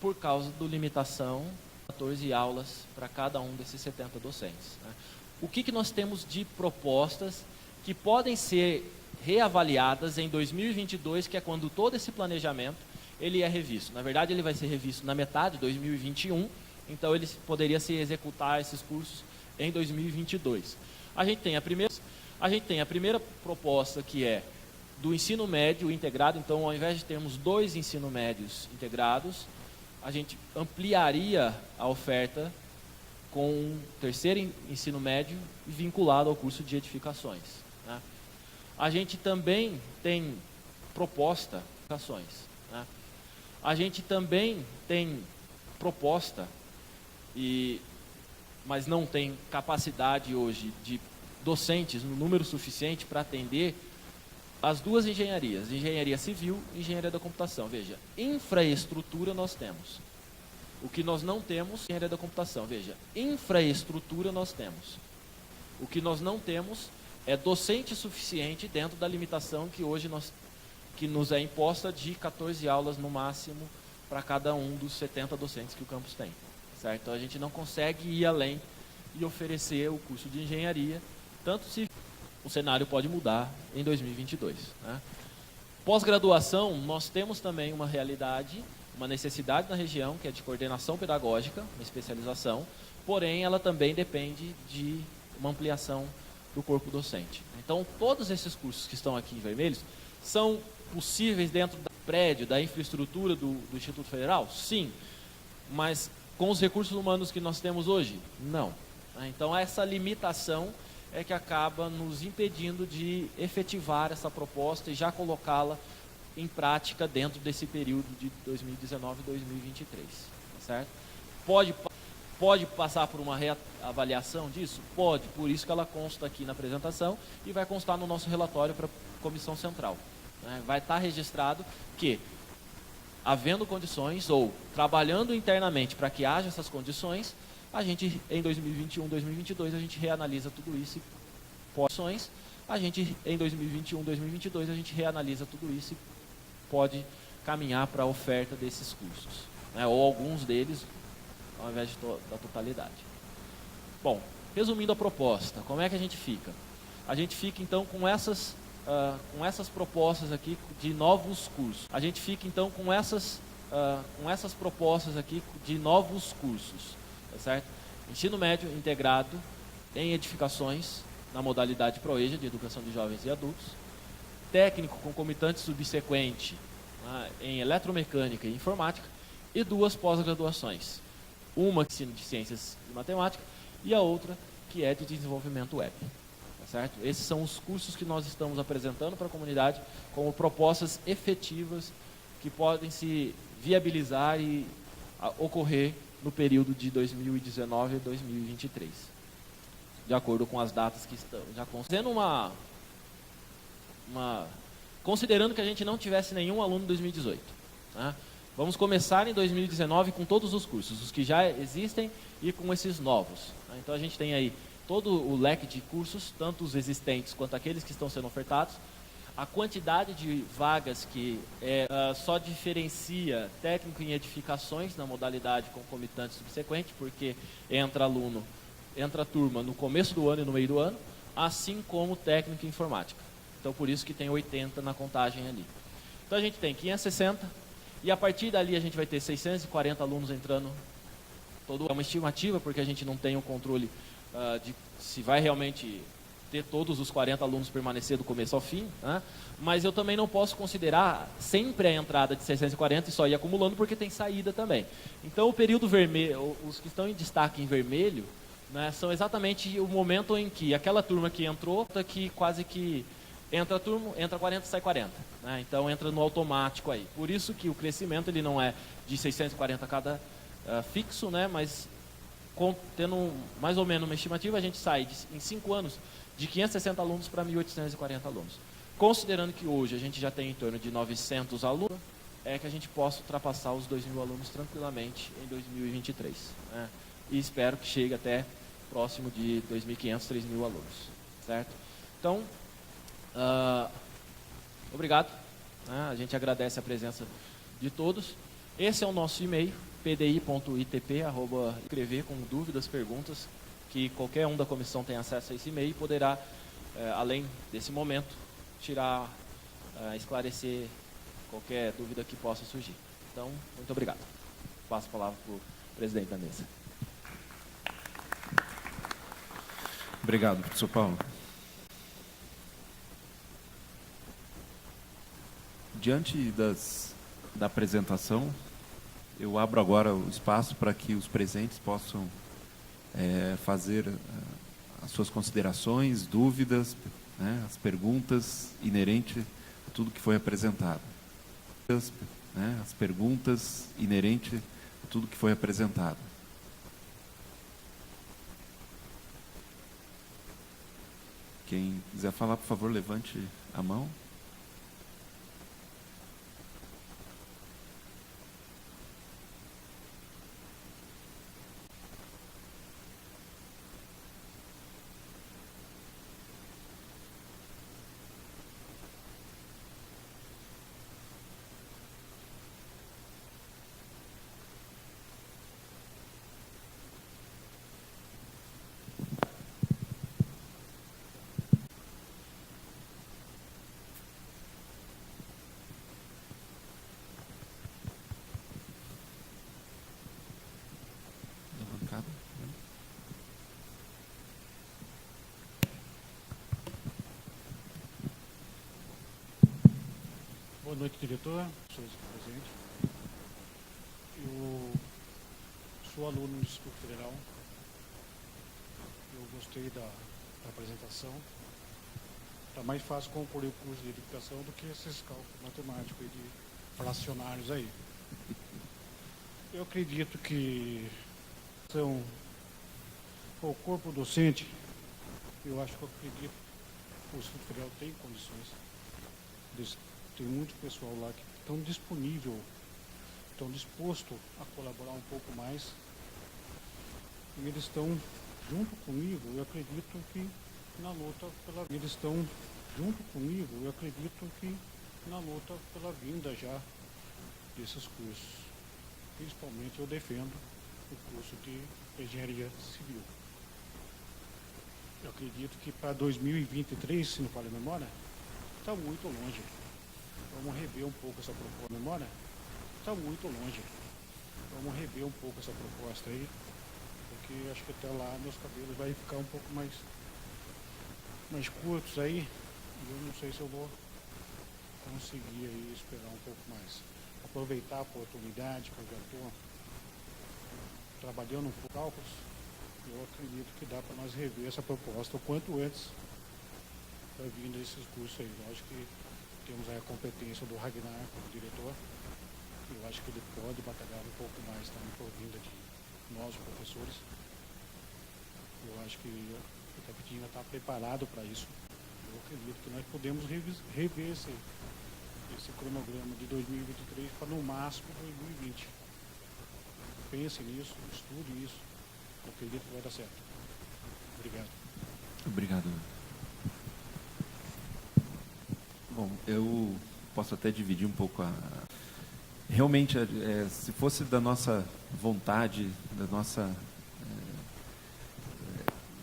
Por causa da limitação, 14 aulas para cada um desses 70 docentes. O que nós temos de propostas que podem ser reavaliadas em 2022, que é quando todo esse planejamento ele é revisto. Na verdade, ele vai ser revisto na metade de 2021, então ele poderia se executar esses cursos em 2022. A gente tem a primeira proposta, que é do ensino médio integrado. Então, ao invés de termos 2 ensino médios integrados, a gente ampliaria a oferta com um terceiro ensino médio vinculado ao curso de edificações, né? A gente também tem proposta, né? A gente também tem proposta, mas não tem capacidade hoje de docentes no número suficiente para atender as duas engenharias, engenharia civil e engenharia da computação. Veja, infraestrutura nós temos. O que nós não temos, engenharia da computação. Veja, infraestrutura nós temos. O que nós não temos é docente suficiente dentro da limitação que hoje que nos é imposta de 14 aulas no máximo para cada um dos 70 docentes que o campus tem, certo? Então a gente não consegue ir além e oferecer o curso de engenharia, tanto se o cenário pode mudar em 2022, né? Pós-graduação, nós temos também uma realidade, uma necessidade na região, que é de coordenação pedagógica, uma especialização, porém ela também depende de uma ampliação do corpo docente. Então, todos esses cursos que estão aqui em vermelhos são possíveis dentro do prédio, da infraestrutura do Instituto Federal? Sim, mas com os recursos humanos que nós temos hoje? Não. Então, essa limitação é que acaba nos impedindo de efetivar essa proposta e já colocá-la em prática dentro desse período de 2019 e 2023, certo? Pode passar por uma reavaliação disso? Pode, por isso que ela consta aqui na apresentação e vai constar no nosso relatório para comissão central. Né? Vai estar registrado que, havendo condições ou trabalhando internamente para que haja essas condições, a gente, em 2021, 2022, a gente reanalisa tudo isso e em 2021, 2022, a gente reanalisa tudo isso e pode caminhar para a oferta desses cursos, né? Ou alguns deles, ao invés da totalidade. Bom, resumindo a proposta, como é que a gente fica? A gente fica, então, com essas propostas aqui de novos cursos. A gente fica, então, com essas propostas aqui de novos cursos, tá certo? Ensino médio integrado em edificações, na modalidade ProEja, de educação de jovens e adultos, técnico concomitante subsequente em eletromecânica e informática, e 2 pós-graduações. Uma que ensino de ciências e matemática e a outra que é de desenvolvimento web. Tá certo? Esses são os cursos que nós estamos apresentando para a comunidade como propostas efetivas que podem se viabilizar e ocorrer no período de 2019 a 2023. De acordo com as datas que estão já considerando que a gente não tivesse nenhum aluno em 2018. Né? Vamos começar em 2019 com todos os cursos, os que já existem e com esses novos. Né? Então a gente tem aí todo o leque de cursos, tanto os existentes quanto aqueles que estão sendo ofertados. A quantidade de vagas que só diferencia técnico em edificações na modalidade concomitante subsequente, porque entra turma no começo do ano e no meio do ano, assim como técnico em informática. Então, por isso que tem 80 na contagem ali. Então, a gente tem 560, e a partir dali a gente vai ter 640 alunos entrando. É uma estimativa, porque a gente não tem o controle de se vai realmente ter todos os 40 alunos permanecer do começo ao fim, né? Mas eu também não posso considerar sempre a entrada de 640 e só ir acumulando, porque tem saída também. Então, o período vermelho, os que estão em destaque em vermelho, né, são exatamente o momento em que aquela turma que entrou, que quase que entra 40 e sai 40. Né? Então entra no automático aí. Por isso que o crescimento ele não é de 640 cada fixo, né, mas tendo mais ou menos uma estimativa, a gente sai em 5 anos de 560 alunos para 1.840 alunos. Considerando que hoje a gente já tem em torno de 900 alunos, é que a gente possa ultrapassar os 2.000 alunos tranquilamente em 2023. Né? E espero que chegue até próximo de 2.500, 3.000 alunos, certo? Então, obrigado, né? A gente agradece a presença de todos. Esse é o nosso e-mail, pdi.itp@escrever com dúvidas, perguntas, que qualquer um da comissão tem acesso a esse e-mail e poderá, além desse momento, esclarecer qualquer dúvida que possa surgir. Então, muito obrigado. Passo a palavra para o presidente da mesa. Obrigado, professor Paulo. Diante da apresentação, eu abro agora o espaço para que os presentes possam fazer as suas considerações, dúvidas, né, as perguntas inerentes a tudo que foi apresentado. Né, as perguntas inerentes a tudo que foi apresentado. Quem quiser falar, por favor, levante a mão. Boa noite, diretor, senhores presentes. Eu sou aluno do Instituto Federal. Eu gostei da apresentação. Está mais fácil concluir o curso de edificação do que esses cálculos matemáticos e de fracionários aí. Eu acredito que o corpo docente, eu acredito que o Instituto Federal tem condições Tem muito pessoal lá que estão disponível, estão disposto a colaborar um pouco mais. E eles estão junto comigo, eu acredito que na luta pela... Eles estão junto comigo, eu acredito que na luta pela vinda já desses cursos. Principalmente eu defendo o curso de Engenharia Civil. Eu acredito que para 2023, se não falha a memória, está muito longe. Vamos rever um pouco essa proposta. A memória está muito longe. Vamos rever um pouco essa proposta aí, porque acho que até lá meus cabelos vai ficar um pouco mais curtos aí, e eu não sei se eu vou conseguir aí esperar um pouco mais. Aproveitar a oportunidade que eu já estou trabalhando um pouco cálculos, eu acredito que dá para nós rever essa proposta o quanto antes para vir desses cursos aí. Lógico que temos aí a competência do Ragnar como diretor, eu acho que ele pode batalhar um pouco mais também por vinda de nós, professores. Eu acho que o Itapetinga está preparado para isso. Eu acredito que nós podemos rever esse cronograma de 2023 para no máximo 2020. Pense nisso, estude isso. Eu acredito que vai dar certo. Obrigado. Obrigado. Bom, eu posso até dividir um pouco realmente, se fosse da nossa vontade, da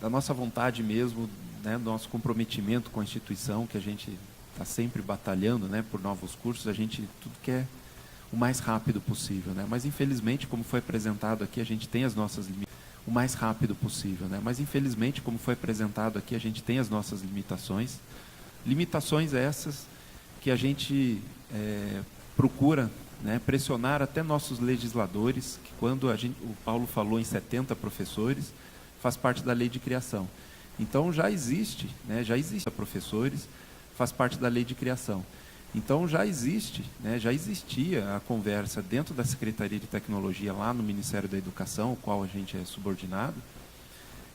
nossa vontade mesmo, né, do nosso comprometimento com a instituição, que a gente está sempre batalhando, né, por novos cursos, a gente tudo quer o mais rápido possível, né? Mas infelizmente, como foi apresentado aqui, a gente tem as nossas limitações. O mais rápido possível, né? Mas infelizmente, como foi apresentado aqui, a gente tem as nossas limitações. Limitações essas que a gente procura, né, pressionar até nossos legisladores, que quando o Paulo falou em 70 professores, faz parte da lei de criação. Então já existe, né, professores, faz parte da lei de criação. Então já existe, né, já existia a conversa dentro da Secretaria de Tecnologia, lá no Ministério da Educação, ao qual a gente é subordinado,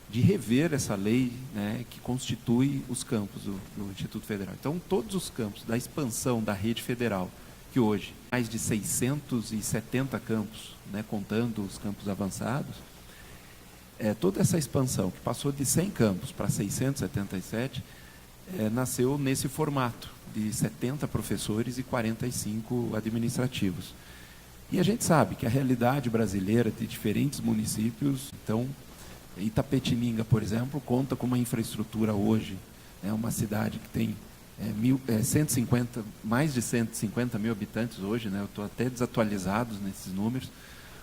de rever essa lei, né, que constitui os campos do Instituto Federal. Então todos os campos da expansão da rede federal, que hoje mais de 670 campos, né, contando os campos avançados, toda essa expansão, que passou de 100 campos para 677, nasceu nesse formato de 70 professores e 45 administrativos. E a gente sabe que a realidade brasileira de diferentes municípios, então, Itapetininga, por exemplo, conta com uma infraestrutura hoje, é uma cidade que tem mais de 150 mil habitantes hoje, né? Eu estou até desatualizado nesses números,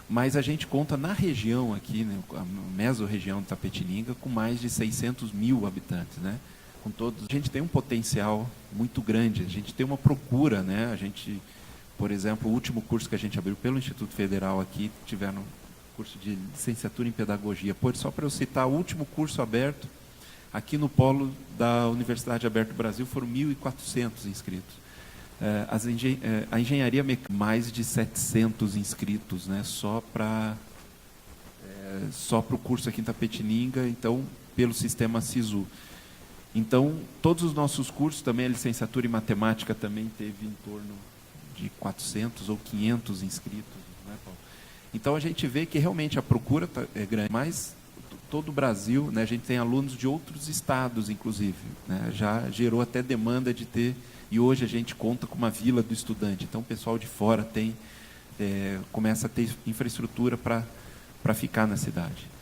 mas a gente conta na região aqui, né, a mesorregião de Itapetininga, com mais de 600 mil habitantes, né? Com todos, a gente tem um potencial muito grande, a gente tem uma procura, né? A gente, por exemplo, o último curso que a gente abriu pelo Instituto Federal aqui, tiveram curso de licenciatura em pedagogia. Só para eu citar, o último curso aberto aqui no polo da Universidade Aberta do Brasil foram 1.400 inscritos. A engenharia mecânica, mais de 700 inscritos, né? Só para o curso aqui em Itapetininga, então, pelo sistema SISU. Então, todos os nossos cursos, também a licenciatura em matemática também teve em torno de 400 ou 500 inscritos, né, Paulo? Então, a gente vê que realmente a procura é grande, mas todo o Brasil, né, a gente tem alunos de outros estados, inclusive, né, já gerou até demanda de ter, e hoje a gente conta com uma vila do estudante, então o pessoal de fora começa a ter infraestrutura para ficar na cidade.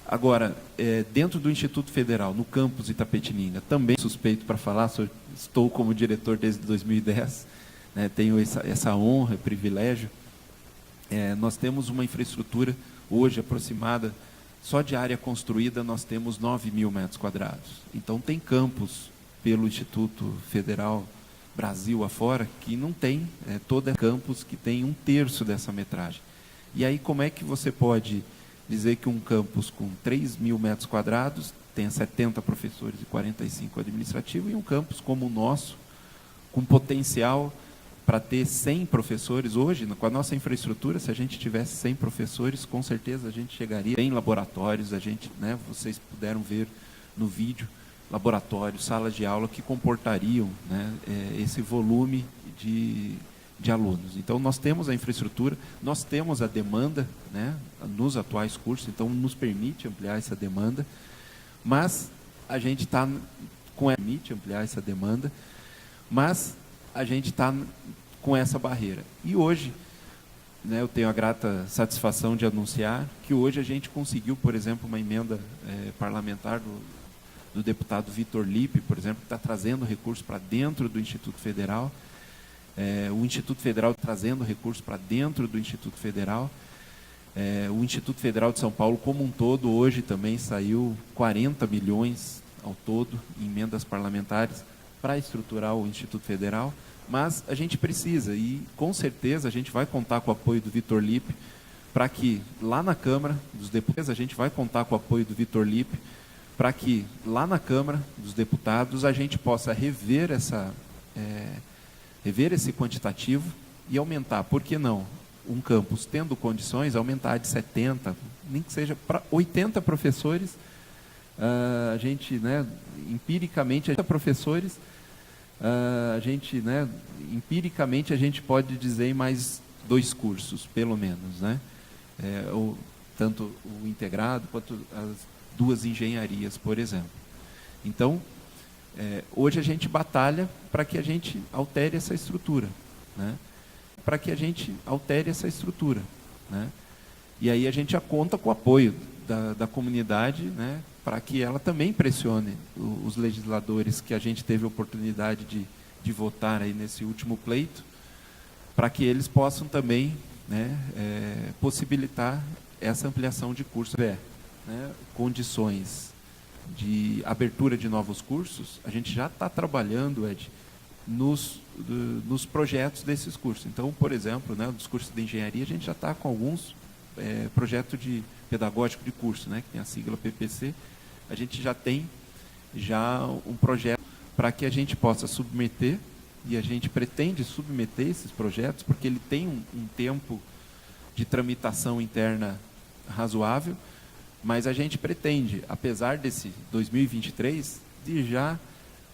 Agora, dentro do Instituto Federal, no campus Itapetininga, também suspeito para falar, estou como diretor desde 2010, né, tenho essa honra e privilégio. Nós temos uma infraestrutura hoje aproximada, só de área construída nós temos 9.000 metros quadrados. Então tem campus pelo Instituto Federal Brasil afora que não tem, todo campus que tem 1/3 dessa metragem. E aí como é que você pode dizer que um campus com 3.000 metros quadrados tenha 70 professores e 45 administrativos, e um campus como o nosso, com potencial para ter 100 professores hoje, com a nossa infraestrutura, se a gente tivesse 100 professores, com certeza a gente chegaria em laboratórios, vocês puderam ver no vídeo laboratórios, salas de aula que comportariam, né, esse volume de alunos. Então, nós temos a infraestrutura, nós temos a demanda, né, nos atuais cursos, então nos permite ampliar essa demanda, mas a gente está com essa barreira. E hoje, né, eu tenho a grata satisfação de anunciar que hoje a gente conseguiu, por exemplo, uma emenda parlamentar do deputado Vitor Lippe, por exemplo, que está trazendo recursos para dentro do Instituto Federal, o Instituto Federal trazendo recursos para dentro do Instituto Federal, o Instituto Federal de São Paulo como um todo, hoje também saiu 40 milhões ao todo em emendas parlamentares para estruturar o Instituto Federal, mas a gente precisa, e com certeza a gente vai contar com o apoio do Vitor Lippe, para que lá na Câmara dos Deputados, a gente possa rever esse quantitativo e aumentar, por que não? Um campus tendo condições, aumentar de 70, nem que seja para 80 professores, a gente, né, empiricamente, a gente pode dizer em mais 2 cursos, pelo menos, né? Tanto o integrado quanto as 2 engenharias, por exemplo. Então, hoje a gente batalha para que a gente altere essa estrutura, né? E aí a gente já conta com o apoio da comunidade, né, para que ela também pressione os legisladores que a gente teve a oportunidade de votar aí nesse último pleito, para que eles possam também, né, possibilitar essa ampliação de cursos. Né, condições de abertura de novos cursos, a gente já está trabalhando, Ed, nos projetos desses cursos. Então, por exemplo, né, dos cursos de engenharia, a gente já está com alguns projetos pedagógico de curso, né, que tem a sigla PPC, a gente já tem um projeto para que a gente possa submeter, e a gente pretende submeter esses projetos, porque ele tem um tempo de tramitação interna razoável, mas a gente pretende, apesar desse 2023, de já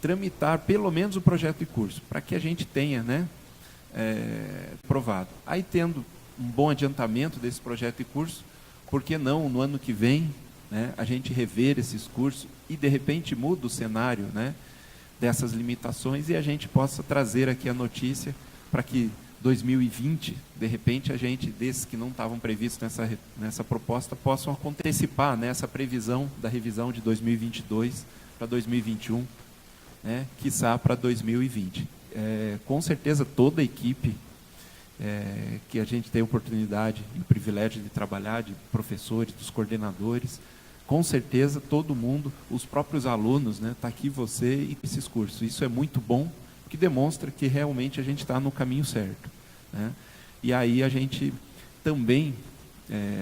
tramitar pelo menos o projeto de curso, para que a gente tenha, né, aprovado. Aí, tendo um bom adiantamento desse projeto de curso, por que não, no ano que vem, né, a gente rever esses cursos e, de repente, muda o cenário, né, dessas limitações, e a gente possa trazer aqui a notícia para que 2020, de repente, a gente, desses que não estavam previstos nessa proposta, possam antecipar nessa previsão da revisão de 2022 para 2021, né, quiçá para 2020. Com certeza, toda a equipe que a gente tem a oportunidade e o privilégio de trabalhar, de professores, dos coordenadores, com certeza todo mundo, os próprios alunos, né, está aqui você e esses cursos. Isso é muito bom, que demonstra que realmente a gente está no caminho certo, né? E aí a gente também,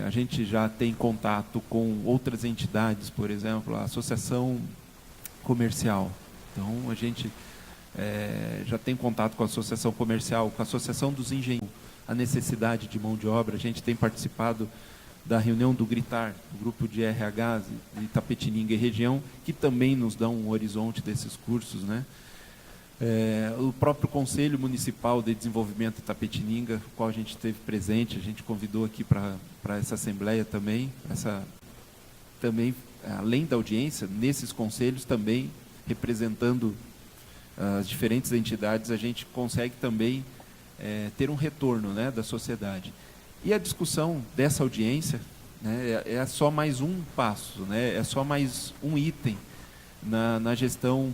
a gente já tem contato com outras entidades, por exemplo, a Associação Comercial. Então, a gente já tem contato com a Associação Comercial, com a Associação dos Engenheiros, a necessidade de mão de obra. A gente tem participado da reunião do GRITAR, do grupo de RH de Itapetininga e região, que também nos dão um horizonte desses cursos, né? O próprio Conselho Municipal de Desenvolvimento de Itapetininga, o qual a gente esteve presente, a gente convidou aqui para essa assembleia também, além da audiência, nesses conselhos também, representando as diferentes entidades, a gente consegue também ter um retorno, né, da sociedade. E a discussão dessa audiência, né, é só mais um passo, né, é só mais um item na gestão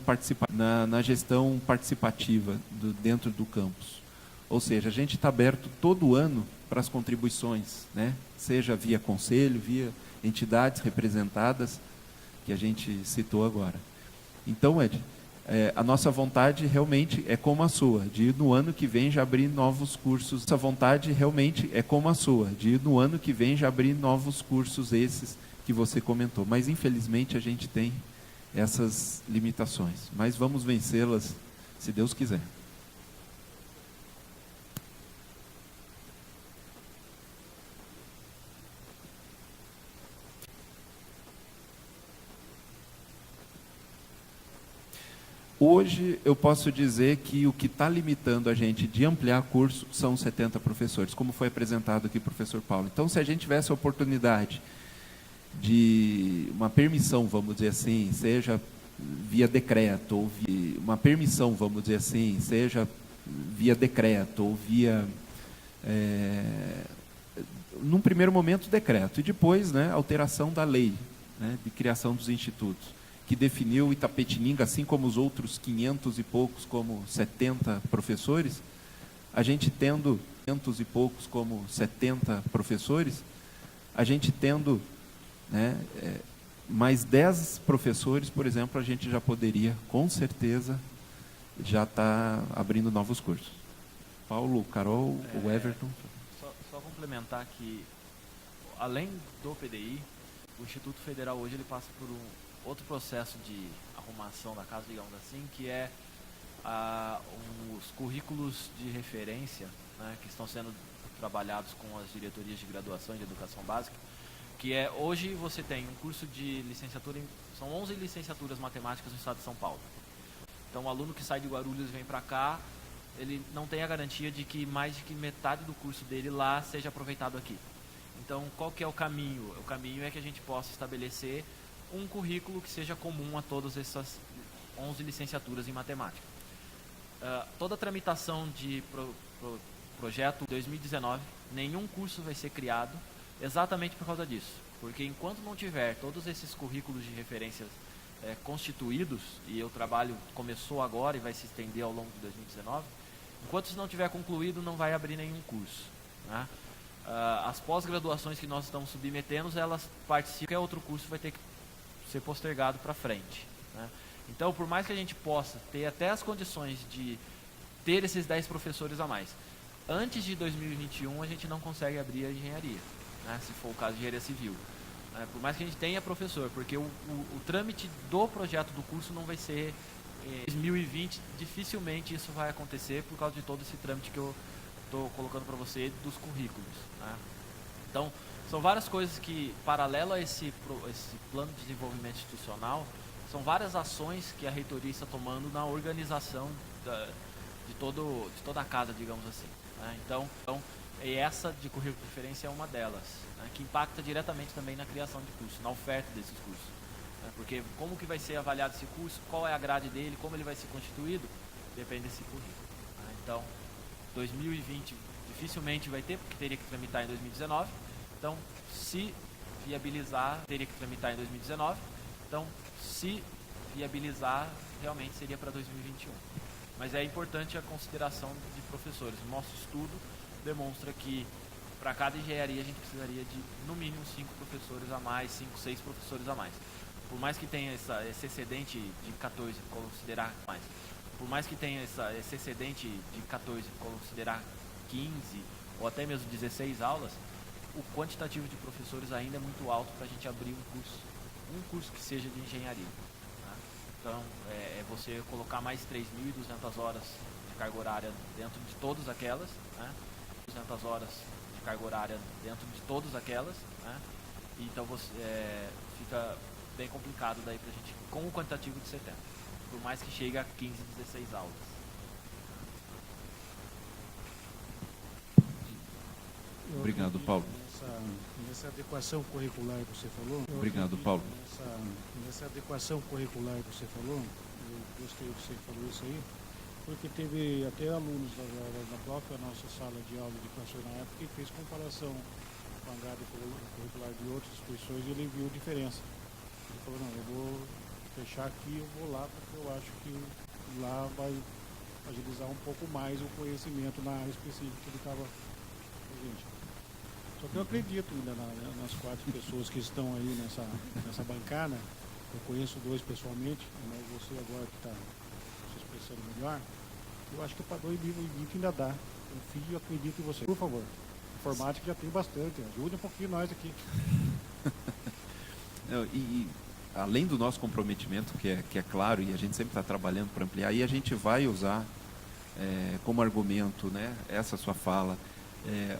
participativa dentro do campus. Ou seja, a gente está aberto todo ano para as contribuições, né, seja via conselho, via entidades representadas, que a gente citou agora. Então, Ed, a nossa vontade realmente é como a sua, de no ano que vem já abrir novos cursos. Nossa vontade realmente é como a sua, de no ano que vem já abrir novos cursos esses que você comentou. Mas, infelizmente, a gente tem essas limitações. Mas vamos vencê-las, se Deus quiser. Hoje, eu posso dizer que o que está limitando a gente de ampliar curso são 70 professores, como foi apresentado aqui, professor Paulo. Então, se a gente tivesse a oportunidade de uma permissão, vamos dizer assim, seja via decreto, ou via uma permissão, vamos dizer assim, seja via decreto, ou via, num primeiro momento, decreto, e depois, né, alteração da lei, né, de criação dos institutos, que definiu Itapetininga, assim como os outros 500 e poucos, como 70 professores, a gente tendo 500 e poucos, como 70 professores, a gente tendo, né, mais 10 professores, por exemplo, a gente já poderia, com certeza, já estar abrindo novos cursos. Paulo, Carol, o Everton. Só complementar que, além do PDI, o Instituto Federal hoje ele passa por outro processo de arrumação da casa, digamos assim, que é os currículos de referência, né, que estão sendo trabalhados com as diretorias de graduação e de educação básica, que é, hoje você tem um curso de licenciatura, são 11 licenciaturas matemáticas no estado de São Paulo. Então o aluno que sai de Guarulhos e vem para cá, ele não tem a garantia de que mais de que metade do curso dele lá seja aproveitado aqui. Então qual que é o caminho? O caminho é que a gente possa estabelecer um currículo que seja comum a todas essas 11 licenciaturas em matemática. Toda a tramitação de projeto 2019, nenhum curso vai ser criado exatamente por causa disso. Porque enquanto não tiver todos esses currículos de referências constituídos, e o trabalho começou agora e vai se estender ao longo de 2019, enquanto isso não tiver concluído, não vai abrir nenhum curso, né? As pós-graduações que nós estamos submetendo, elas participam, qualquer outro curso vai ter que ser postergado para frente, né? Então, por mais que a gente possa ter até as condições de ter esses 10 professores a mais, antes de 2021 a gente não consegue abrir a engenharia, né, se for o caso de engenharia civil. Por mais que a gente tenha professor, porque o trâmite do projeto do curso não vai ser em 2020, dificilmente isso vai acontecer por causa de todo esse trâmite que eu estou colocando para você dos currículos, né? Então, são várias coisas que, paralelo a esse plano de desenvolvimento institucional, são várias ações que a reitoria está tomando na organização de toda a casa, digamos assim, né? Então, e essa de currículo de referência é uma delas, né, que impacta diretamente também na criação de curso, na oferta desses cursos, né, porque como que vai ser avaliado esse curso, qual é a grade dele, como ele vai ser constituído, depende desse currículo, né? Então, 2020 dificilmente vai ter, porque teria que tramitar em 2019, então, se viabilizar, teria que tramitar em 2019, então, se viabilizar, realmente seria para 2021. Mas é importante a consideração de professores. O nosso estudo demonstra que para cada engenharia a gente precisaria de no mínimo 5 professores a mais, 5, 6 professores a mais. Por mais que tenha esse excedente de 14, considerar mais. Por mais que tenha esse excedente de 14, considerar 15 ou até mesmo 16 aulas, o quantitativo de professores ainda é muito alto para a gente abrir um curso que seja de engenharia, né? Então, é você colocar mais 3.200 horas de carga horária dentro de todas aquelas, né? 200 horas de carga horária dentro de todas aquelas, né? Então fica bem complicado daí pra gente, com o quantitativo de 70, por mais que chegue a 15, 16 aulas. Obrigado, Paulo. Nessa adequação curricular que você falou... Obrigado, Paulo. Nessa adequação curricular que você falou, eu gostei que você falou isso aí, porque teve até alunos da própria nossa sala de aula de educação na época que fez comparação com a grade curricular de outras instituições e ele viu diferença. Ele falou, não, eu vou fechar aqui, eu vou lá, porque eu acho que lá vai agilizar um pouco mais o conhecimento na área específica que ele estava presente. Só que eu acredito ainda nas 4 pessoas que estão aí nessa bancada. Eu conheço 2 pessoalmente, mas você agora que está se expressando melhor, eu acho que para 2020 ainda dá. Confio e acredito em você. Por favor, informática já tem bastante, ajude um pouquinho nós aqui. E além do nosso comprometimento, que é claro, e a gente sempre está trabalhando para ampliar, e a gente vai usar como argumento, né, essa sua fala,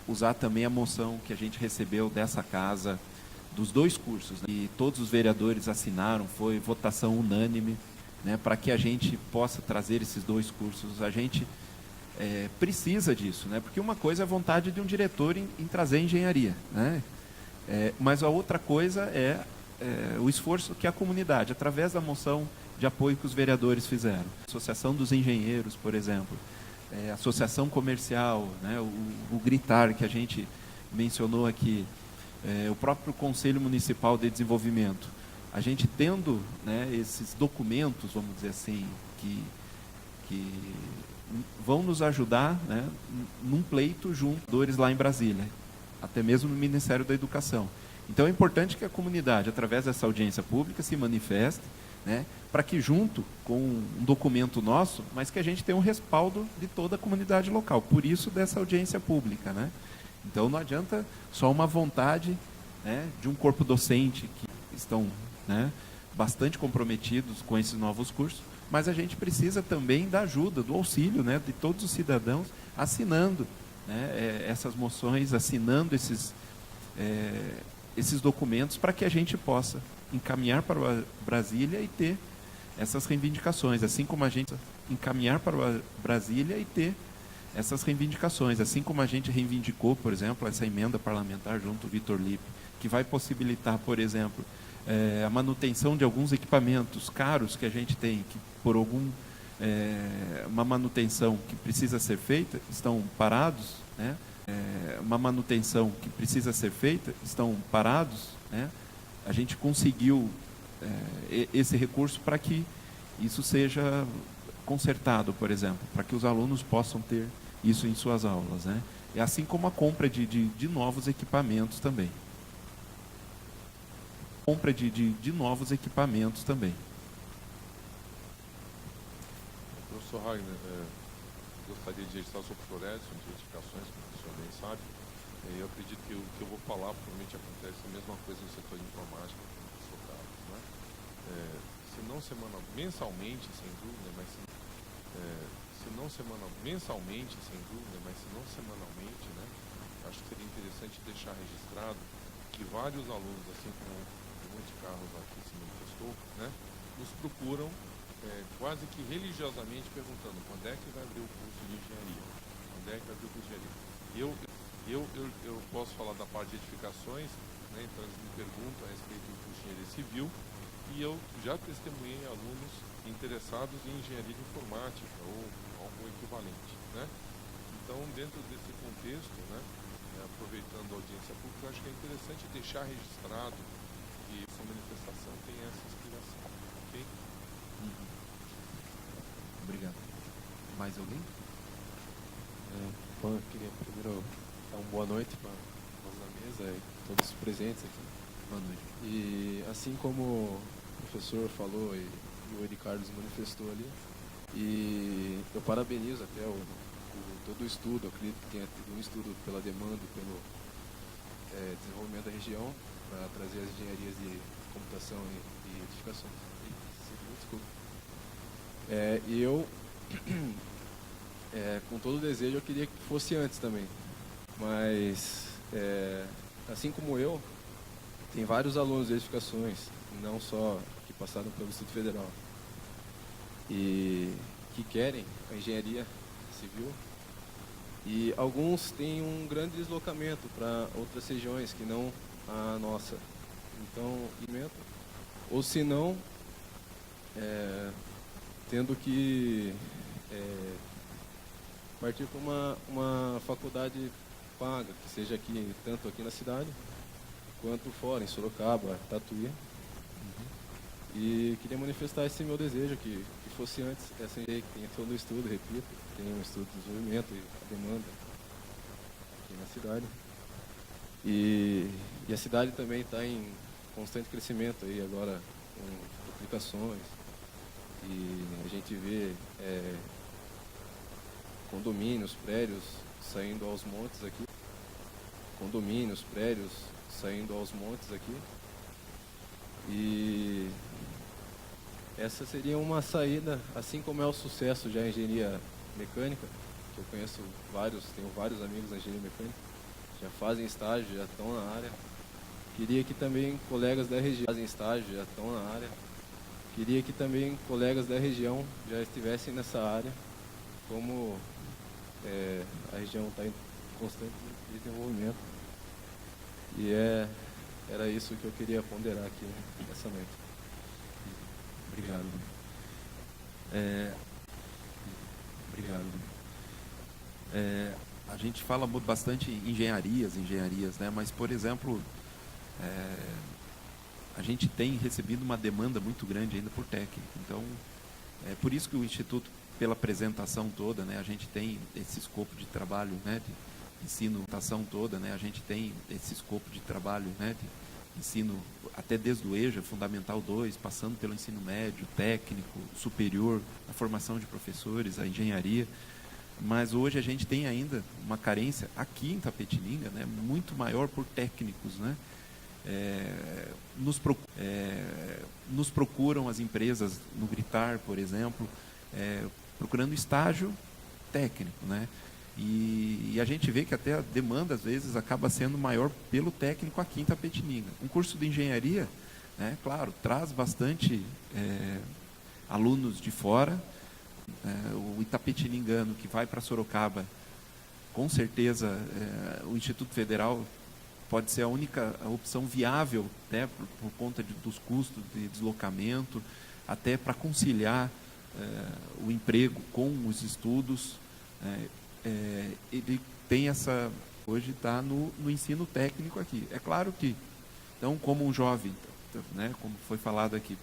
usar também a moção que a gente recebeu dessa casa, dos 2 cursos, né, e todos os vereadores assinaram, foi votação unânime, né, para que a gente possa trazer esses 2 cursos. A gente precisa disso, né, porque uma coisa é a vontade de um diretor em trazer engenharia, né, mas a outra coisa é o esforço que a comunidade, através da moção de apoio que os vereadores fizeram. Associação dos Engenheiros, por exemplo, associação comercial, né, o Gritar, que a gente mencionou aqui, o próprio Conselho Municipal de Desenvolvimento. A gente tendo, né, esses documentos, vamos dizer assim, que vão nos ajudar, né, num pleito juntos lá em Brasília, até mesmo no Ministério da Educação. Então é importante que a comunidade, através dessa audiência pública, se manifeste, né, para que junto com um documento nosso, mas que a gente tenha um respaldo de toda a comunidade local. Por isso dessa audiência pública, né? Então não adianta só uma vontade, né, de um corpo docente que estão, né, bastante comprometidos com esses novos cursos, mas a gente precisa também da ajuda, do auxílio, né, de todos os cidadãos assinando, né, essas moções, assinando esses documentos para que a gente possa encaminhar para Brasília e ter essas reivindicações, assim como a gente encaminhar para Brasília e ter essas reivindicações, assim como a gente reivindicou, por exemplo, essa emenda parlamentar junto ao Vitor Lippe, que vai possibilitar, por exemplo, a manutenção de alguns equipamentos caros que a gente tem, que por uma manutenção que precisa ser feita, estão parados, né? Uma manutenção que precisa ser feita, estão parados, né? A gente conseguiu esse recurso para que isso seja consertado, por exemplo, para que os alunos possam ter isso em suas aulas, né? E assim como a compra de novos equipamentos também. Compra de novos equipamentos também. Professor Ragner, gostaria de registrar o Sr. Florescio, de edificações, como o senhor bem sabe. Eu acredito que o que eu vou falar provavelmente acontece a mesma coisa no setor de informática, como o professor Carlos, né? Se não mensalmente, sem dúvida, mas se não semanalmente, né? Acho que seria interessante deixar registrado que vários alunos, assim como o Monte Carlos aqui se manifestou, né, nos procuram quase que religiosamente perguntando quando é que vai abrir o curso de engenharia, Eu posso falar da parte de edificações, né, então eles me perguntam a respeito do curso de engenharia civil, e eu já testemunhei alunos interessados em engenharia de informática ou algo equivalente, né? Então, dentro desse contexto, né, aproveitando a audiência pública, eu acho que é interessante deixar registrado que essa manifestação tem essa inspiração, ok? Obrigado. Mais alguém? Bom, eu queria primeiro dar uma boa noite para nós na mesa e todos os presentes aqui. Boa noite. E assim como o professor falou e o Edi Carlos manifestou ali, e eu parabenizo até todo o estudo, eu acredito que tenha tido um estudo pela demanda, pelo desenvolvimento da região, para trazer as engenharias de computação e edificações. Desculpa. E eu, com todo o desejo, eu queria que fosse antes também. Mas, assim como eu, tem vários alunos de edificações, não só que passaram pelo Instituto Federal, e que querem a engenharia civil, e alguns têm um grande deslocamento para outras regiões que não a nossa. Então, ou se não, tendo que partir para uma faculdade paga, que seja aqui, tanto aqui na cidade, quanto fora, em Sorocaba, Tatuí. E queria manifestar esse meu desejo, que fosse antes, essa engenharia que tem todo o estudo, repito, tem um estudo de desenvolvimento e a demanda aqui na cidade. E a cidade também está em constante crescimento aí agora, com aplicações. E a gente vê condomínios, prédios saindo aos montes aqui. E essa seria uma saída, assim como é o sucesso já em engenharia mecânica, que eu conheço vários, tenho vários amigos na engenharia mecânica, já fazem estágio, já estão na área. Queria que também colegas da região fazem estágio, já estão na área. Queria que também colegas da região já estivessem nessa área, como a região está em constante desenvolvimento. E era isso que eu queria ponderar aqui nessa noite. Obrigado. Obrigado. A gente fala bastante em engenharias, né? Mas, por exemplo, a gente tem recebido uma demanda muito grande ainda por técnico. Então, é por isso que o Instituto, pela apresentação toda, né, a gente tem esse escopo de trabalho, né, de ensino, toda, né, a gente tem esse escopo de trabalho, né, de ensino até desde o EJA, Fundamental 2, passando pelo ensino médio, técnico, superior, a formação de professores, a engenharia. Mas hoje a gente tem ainda uma carência aqui em Itapetininga, né, muito maior por técnicos, né? Nos procuram as empresas no Gritar, por exemplo, procurando estágio técnico, né? E a gente vê que até a demanda às vezes acaba sendo maior pelo técnico aqui em Itapetininga. Um curso de engenharia, né, claro, traz bastante alunos de fora. O itapetiningano que vai para Sorocaba, com certeza o Instituto Federal pode ser a única opção viável, né, por conta dos custos de deslocamento, até para conciliar o emprego com os estudos. Ele tem hoje está no ensino técnico aqui. É claro que, então, como um jovem, né, como foi falado aqui,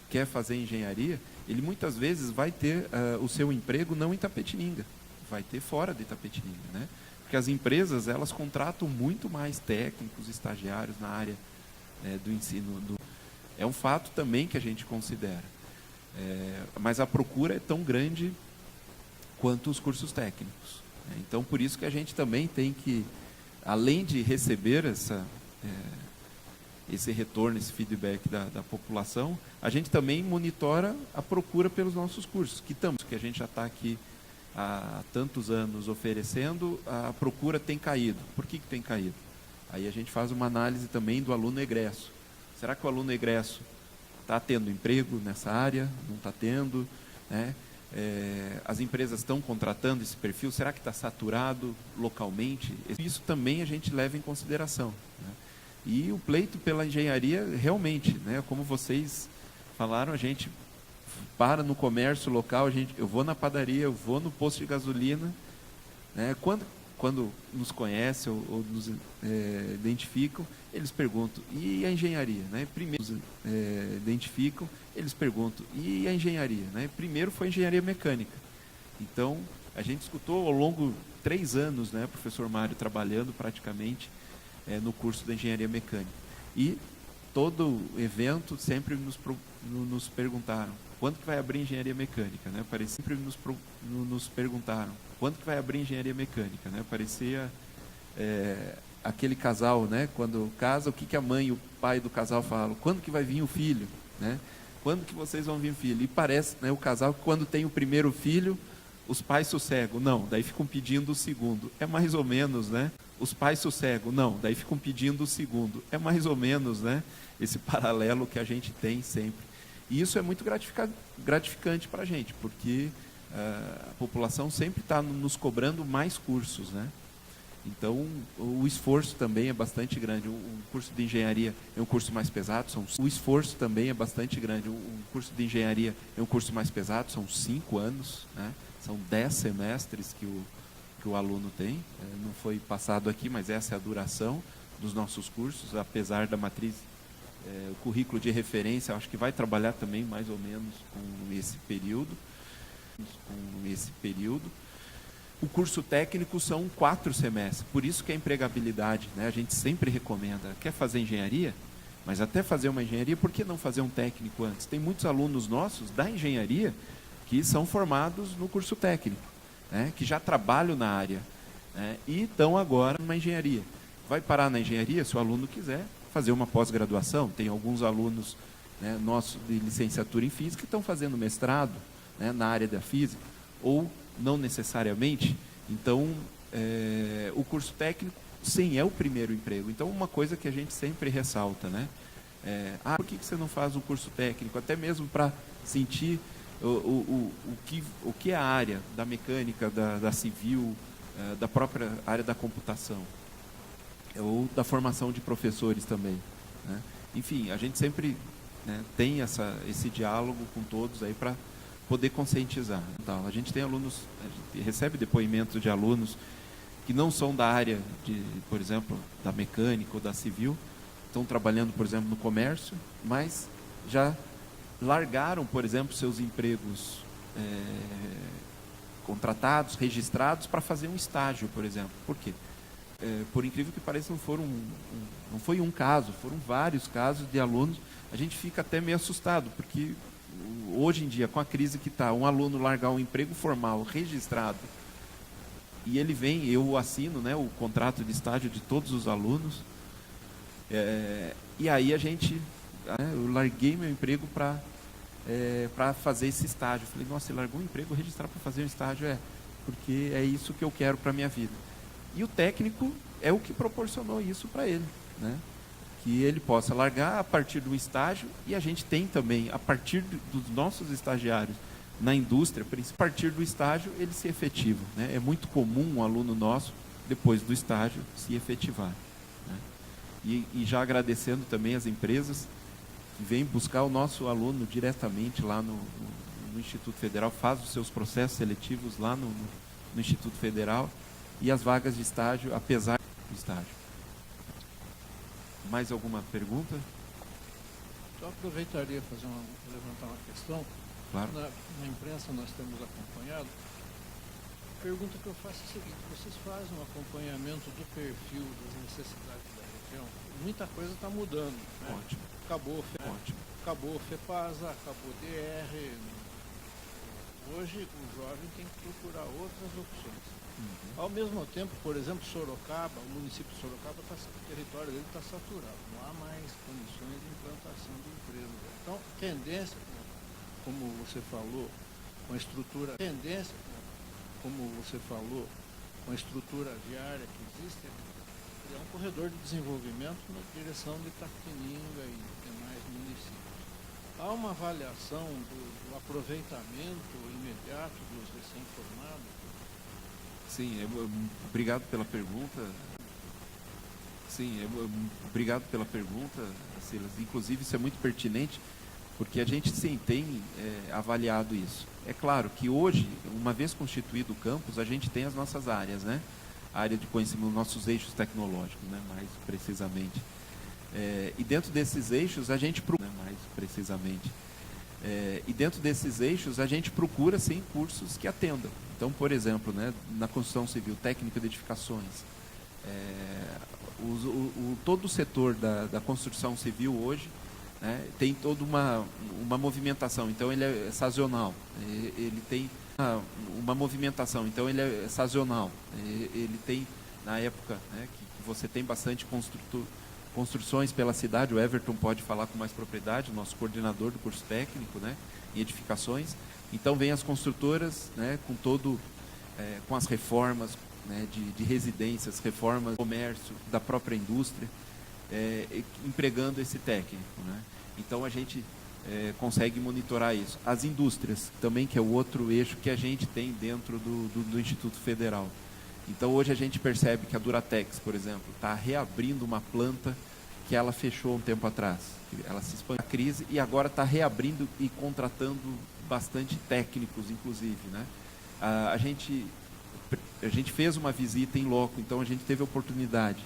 quer fazer engenharia, ele muitas vezes vai ter o seu emprego não em Itapetininga, vai ter fora de Itapetininga, né? Porque as empresas, elas contratam muito mais técnicos, estagiários na área do ensino. É um fato também que a gente considera. Mas a procura é tão grande quanto os cursos técnicos. Então, por isso que a gente também tem que, além de receber esse retorno, esse feedback da população, a gente também monitora a procura pelos nossos cursos, que a gente já está aqui há tantos anos oferecendo, a procura tem caído. Por que tem caído? Aí a gente faz uma análise também do aluno egresso. Será que o aluno egresso está tendo emprego nessa área? Não está tendo? Né? As empresas estão contratando esse perfil? Será que está saturado localmente? Isso também a gente leva em consideração, né? E o pleito pela engenharia, realmente, né, como vocês falaram, a gente para no comércio local, eu vou na padaria, eu vou no posto de gasolina, né, quando nos conhecem ou nos identificam, eles perguntam, e a engenharia? Né? Primeiro identificam, eles perguntam, e a engenharia? Né? Primeiro foi a engenharia mecânica. Então, a gente escutou ao longo de 3 anos, né, o professor Mário trabalhando praticamente no curso da engenharia mecânica. E todo evento sempre nos perguntaram, quando que vai abrir engenharia mecânica? Né? Sempre nos perguntaram, quando que vai abrir engenharia mecânica? Né? Parecia aquele casal, né? Quando casa, o que a mãe e o pai do casal falam? Quando que vai vir o filho? Né? Quando que vocês vão vir o filho? E parece, né, o casal que quando tem o primeiro filho, os pais sossegam. Não, daí ficam pedindo o segundo. É mais ou menos, né? Os pais sossegam. Não, daí ficam pedindo o segundo. É mais ou menos, né, esse paralelo que a gente tem sempre. E isso é muito gratificante para a gente, porque a população sempre está nos cobrando mais cursos, né? Então, o esforço também é bastante grande. Um curso de engenharia é um curso mais pesado, o esforço também é bastante grande. Um curso de engenharia é um curso mais pesado, são 5 anos, né? São 10 semestres que o aluno tem. Não foi passado aqui, mas essa é a duração dos nossos cursos, apesar da matriz, o currículo de referência, acho que vai trabalhar também mais ou menos com esse período. O curso técnico são 4 semestres, por isso que a empregabilidade, né, a gente sempre recomenda. Quer fazer engenharia? Mas até fazer uma engenharia, por que não fazer um técnico antes? Tem muitos alunos nossos da engenharia que são formados no curso técnico, né, que já trabalham na área, né, e estão agora numa engenharia. Vai parar na engenharia se o aluno quiser fazer uma pós-graduação. Tem alguns alunos, né, nossos de licenciatura em física que estão fazendo mestrado, né, na área da física, ou não necessariamente. Então, o curso técnico, sim, é o primeiro emprego. Então, uma coisa que a gente sempre ressalta, né, Por que você não faz um curso técnico? Até mesmo para sentir o que é a área da mecânica, da civil, da própria área da computação, ou da formação de professores também, né? Enfim, a gente sempre, né, tem esse diálogo com todos aí para poder conscientizar. Então, a gente tem alunos, a gente recebe depoimentos de alunos que não são da área por exemplo, da mecânica ou da civil, estão trabalhando, por exemplo, no comércio, mas já largaram, por exemplo, seus empregos contratados, registrados, para fazer um estágio, por exemplo. Por quê? Por incrível que pareça, não foi um caso, foram vários casos de alunos. A gente fica até meio assustado, porque hoje em dia, com a crise que está, um aluno largar um emprego formal, registrado, e ele vem, eu assino, né, o contrato de estágio de todos os alunos, e aí eu larguei meu emprego para fazer esse estágio. Falei, nossa, você largou um emprego, registrar para fazer um estágio? Porque é isso que eu quero para a minha vida. E o técnico é o que proporcionou isso para ele, né? Que ele possa largar a partir do estágio, e a gente tem também, a partir dos nossos estagiários na indústria, a partir do estágio, eles se efetivam, né? É muito comum um aluno nosso, depois do estágio, se efetivar, né? E já agradecendo também as empresas que vêm buscar o nosso aluno diretamente lá no Instituto Federal, faz os seus processos seletivos lá no Instituto Federal, e as vagas de estágio, apesar do estágio. Mais alguma pergunta? Só aproveitaria para levantar uma questão. Claro. Na imprensa nós temos acompanhado. A pergunta que eu faço é a seguinte: vocês fazem um acompanhamento do perfil, das necessidades da região? Muita coisa está mudando, né? Ótimo. Acabou o FEPASA, acabou o DR. Hoje o jovem tem que procurar outras opções. Ao mesmo tempo, por exemplo, Sorocaba, o município de Sorocaba, o território dele está saturado, não há mais condições de implantação de empresas. Então, tendência, como você falou, com a estrutura viária que existe, é um corredor de desenvolvimento na direção de Itapetininga e demais municípios. Há uma avaliação do aproveitamento imediato dos recém-formados? Sim, obrigado pela pergunta. Obrigado pela pergunta, Silas. Inclusive, isso é muito pertinente, porque a gente sim tem avaliado isso. É claro que hoje, uma vez constituído o campus, a gente tem as nossas áreas, né? A área de conhecimento, nossos eixos tecnológicos, né? Mais precisamente. E dentro desses eixos, a gente procura, sim, cursos que atendam. Então, por exemplo, né, na construção civil, técnica de edificações, todo o setor da construção civil hoje, né, tem toda uma movimentação, então ele é sazonal. Ele tem uma movimentação, então ele é sazonal. Ele tem, na época, né, que você tem bastante construções pela cidade, o Everton pode falar com mais propriedade, o nosso coordenador do curso técnico, né, em edificações. Então vem as construtoras, né, com as reformas, né, de residências, reformas do comércio, da própria indústria, empregando esse técnico, né? Então a gente consegue monitorar isso. As indústrias também, que é o outro eixo que a gente tem dentro do Instituto Federal. Então hoje a gente percebe que a Duratex, por exemplo, está reabrindo uma planta que ela fechou um tempo atrás. Ela se expandiu na crise e agora está reabrindo e contratando bastante técnicos, inclusive, né? A gente fez uma visita em loco, então a gente teve a oportunidade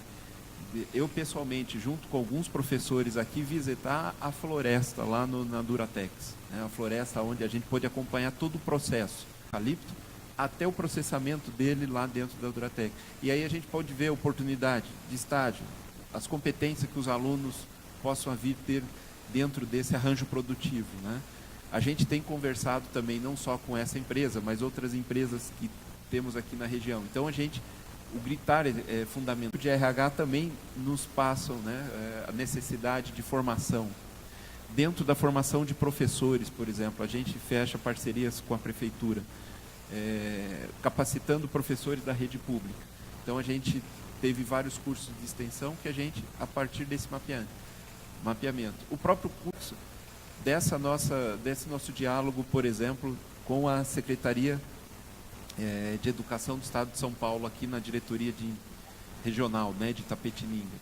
eu pessoalmente, junto com alguns professores aqui, visitar a floresta lá na Duratex, né? A floresta onde a gente pôde acompanhar todo o processo, eucalipto, até o processamento dele lá dentro da Duratex. E aí a gente pode ver a oportunidade de estágio, as competências que os alunos possam vir ter dentro desse arranjo produtivo, né? A gente tem conversado também não só com essa empresa, mas outras empresas que temos aqui na região. Então o gritar é fundamental. De RH também nos passam, né, a necessidade de formação. Dentro da formação de professores, por exemplo, a gente fecha parcerias com a prefeitura, capacitando professores da rede pública. Então a gente teve vários cursos de extensão que a gente, a partir desse mapeamento, mapeamento. O próprio curso desse nosso diálogo, por exemplo, com a Secretaria de Educação do Estado de São Paulo, aqui na diretoria regional, né, de Itapetininga,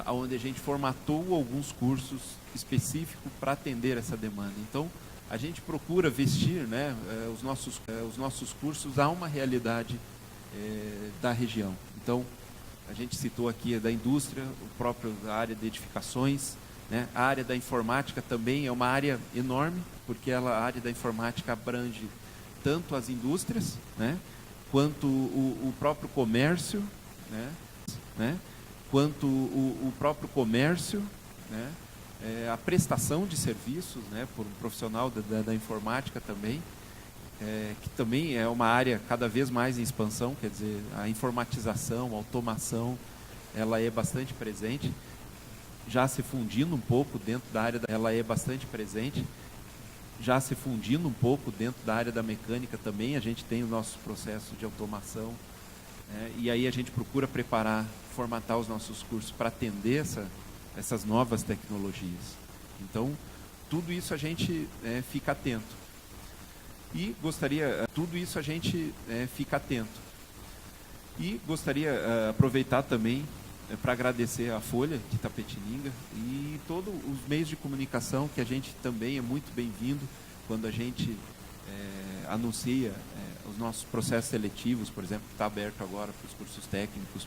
onde a gente formatou alguns cursos específicos para atender essa demanda. Então, a gente procura vestir, né, os nossos cursos a uma realidade da região. Então, a gente citou aqui da indústria, a área de edificações, né, a área da informática também é uma área enorme, porque a área da informática abrange tanto as indústrias, né, quanto o próprio comércio, né, quanto o próprio comércio, né, a prestação de serviços, né, por um profissional da informática também, que também é uma área cada vez mais em expansão, quer dizer, a informatização, a automação, ela é bastante presente, já se fundindo um pouco dentro da área, ela é bastante presente, já se fundindo um pouco dentro da área da mecânica também, a gente tem o nosso processo de automação, e aí a gente procura formatar os nossos cursos para atender essas novas tecnologias. Então, tudo isso a gente fica atento. E gostaria aproveitar também para agradecer a Folha de Itapetininga e todos os meios de comunicação, que a gente também é muito bem-vindo quando a gente anuncia os nossos processos seletivos, por exemplo, que está aberto agora para os cursos técnicos,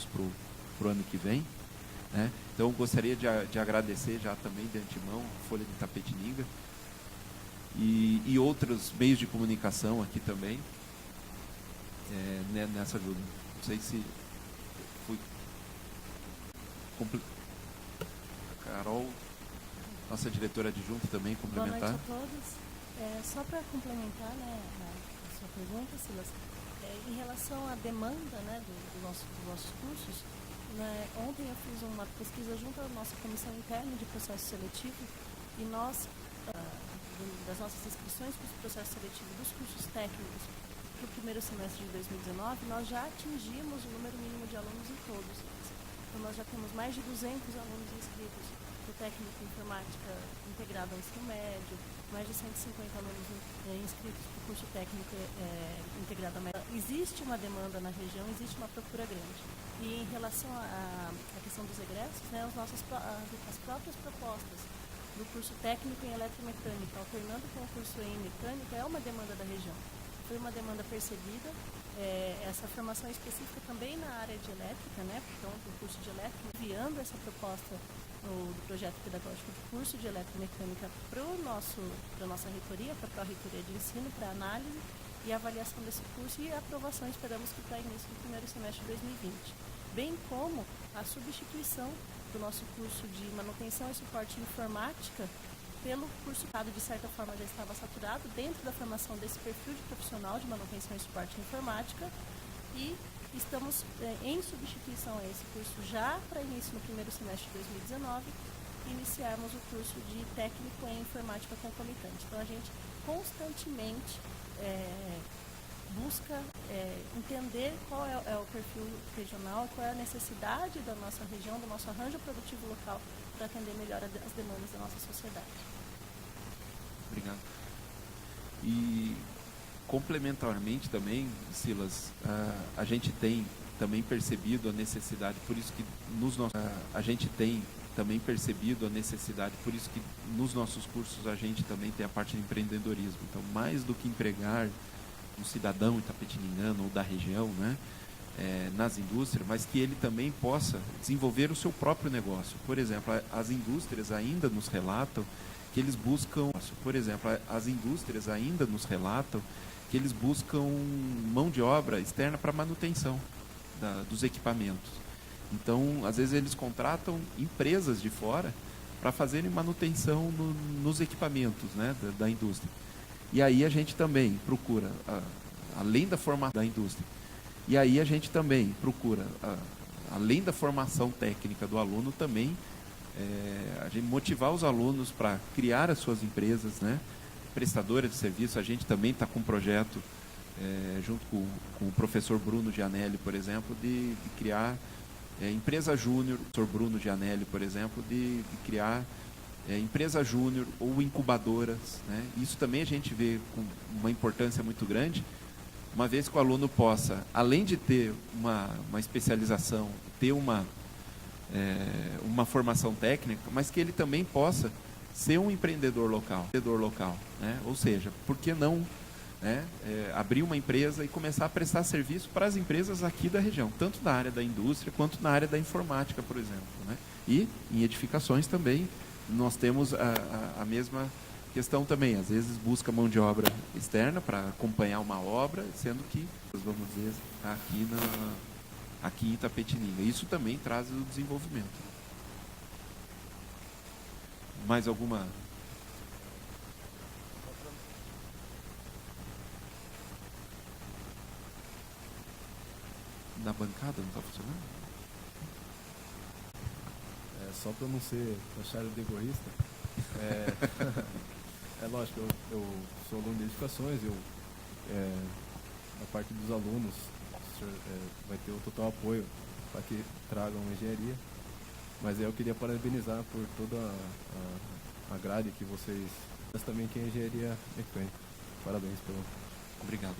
para o ano que vem. Né? Então, gostaria de agradecer já também de antemão a Folha de Itapetininga e outros meios de comunicação aqui também, nessa ajuda. Não sei se fui... Carol, nossa diretora adjunta também, complementar. Boa noite a todos. Só para complementar, né, a sua pergunta, Silas, em relação à demanda, né, dos nossos cursos, né, ontem eu fiz uma pesquisa junto à nossa comissão interna de processo seletivo e nós, das nossas inscrições para o processo seletivo dos cursos técnicos para o primeiro semestre de 2019, nós já atingimos o número mínimo de alunos em todos eles. Então, nós já temos mais de 200 alunos inscritos no técnico em informática integrado ao ensino médio, mais de 150 alunos inscritos para o curso técnico integrado ao médio. Existe uma demanda na região, existe uma procura grande. E em relação à questão dos egressos, né, as próprias propostas do curso técnico em eletromecânica, alternando com o curso em mecânica, é uma demanda da região. Foi uma demanda percebida, essa formação específica também na área de elétrica, né, então, do curso de elétrica, enviando essa proposta do projeto pedagógico de curso de eletromecânica para a nossa reitoria, para a Pró-Reitoria de Ensino, para análise e avaliação desse curso e aprovação, esperamos que para início do primeiro semestre de 2020. Bem como a substituição do nosso curso de manutenção e suporte em informática pelo curso que, de certa forma, já estava saturado dentro da formação desse perfil de profissional de manutenção e suporte em informática e estamos em substituição a esse curso já para início no primeiro semestre de 2019 iniciarmos o curso de técnico em informática concomitante. Então, a gente constantemente busca entender qual é o perfil regional, qual é a necessidade da nossa região, do nosso arranjo produtivo local para atender melhor as demandas da nossa sociedade. Obrigado. E complementarmente também, Silas, a gente tem também percebido a necessidade, por isso que nos nossos cursos a gente também tem a parte de empreendedorismo. Então, mais do que empregar um cidadão itapetiningano ou da região, né, nas indústrias, mas que ele também possa desenvolver o seu próprio negócio. Por exemplo, as indústrias ainda nos relatam que eles buscam, mão de obra externa para manutenção dos equipamentos. Então, às vezes eles contratam empresas de fora para fazerem manutenção nos equipamentos, né, da indústria. E aí a gente também procura, além da formação da indústria, além da formação técnica do aluno, também a gente motivar os alunos para criar as suas empresas, né, prestadoras de serviço. A gente também está com um projeto, junto com o professor Bruno Gianelli, por exemplo, de criar empresa júnior, o Sr. Bruno Gianelli, por exemplo, de criar empresa júnior ou incubadoras, né? Isso também a gente vê com uma importância muito grande, uma vez que o aluno possa, além de ter uma especialização, ter uma formação técnica, mas que ele também possa ser um empreendedor local, né? Ou seja, por que não, né, abrir uma empresa e começar a prestar serviço para as empresas aqui da região, tanto na área da indústria quanto na área da informática, por exemplo, né? E em edificações também nós temos a mesma questão também. Às vezes busca mão de obra externa para acompanhar uma obra, sendo que, vamos dizer, aqui em Itapetininga. Isso também traz o desenvolvimento. Mais alguma? Na bancada não está funcionando? Só para não ser achado de egoísta, é lógico, eu sou aluno de edificações, a parte dos alunos, o senhor vai ter o total apoio para que tragam engenharia, mas eu queria parabenizar por toda a grade que vocês, mas também que é engenharia mecânica. Parabéns pelo... Obrigado.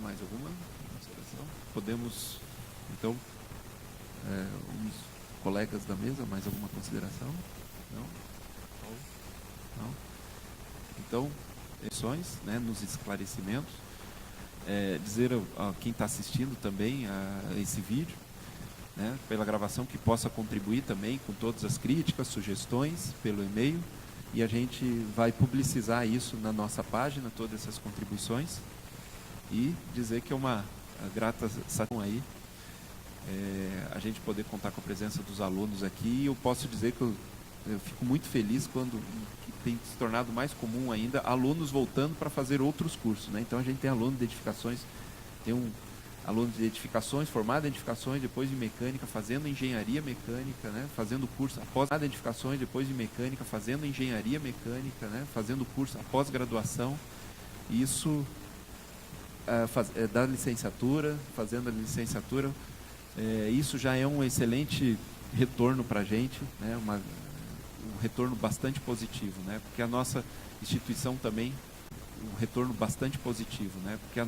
Mais alguma consideração? Podemos, então, uns colegas da mesa, mais alguma consideração? Não? Não? Então, questões, né, nos esclarecimentos. Dizer a quem está assistindo também a esse vídeo, né, pela gravação, que possa contribuir também com todas as críticas, sugestões pelo e-mail, e a gente vai publicizar isso na nossa página, todas essas contribuições, e dizer que é uma grata satisfação aí a gente poder contar com a presença dos alunos aqui. E eu posso dizer que eu fico muito feliz quando tem se tornado mais comum ainda alunos voltando para fazer outros cursos, né? Então a gente tem aluno de edificações, tem um aluno de edificações, formado em edificações, depois de mecânica, fazendo engenharia mecânica, né? Fazendo curso após edificações, depois de mecânica, fazendo engenharia mecânica, né? Fazendo curso após graduação. Isso da licenciatura, fazendo a licenciatura, isso já é um excelente retorno para a gente, né? Um retorno bastante positivo, né? Porque a nossa instituição também, um retorno bastante positivo, né? Porque a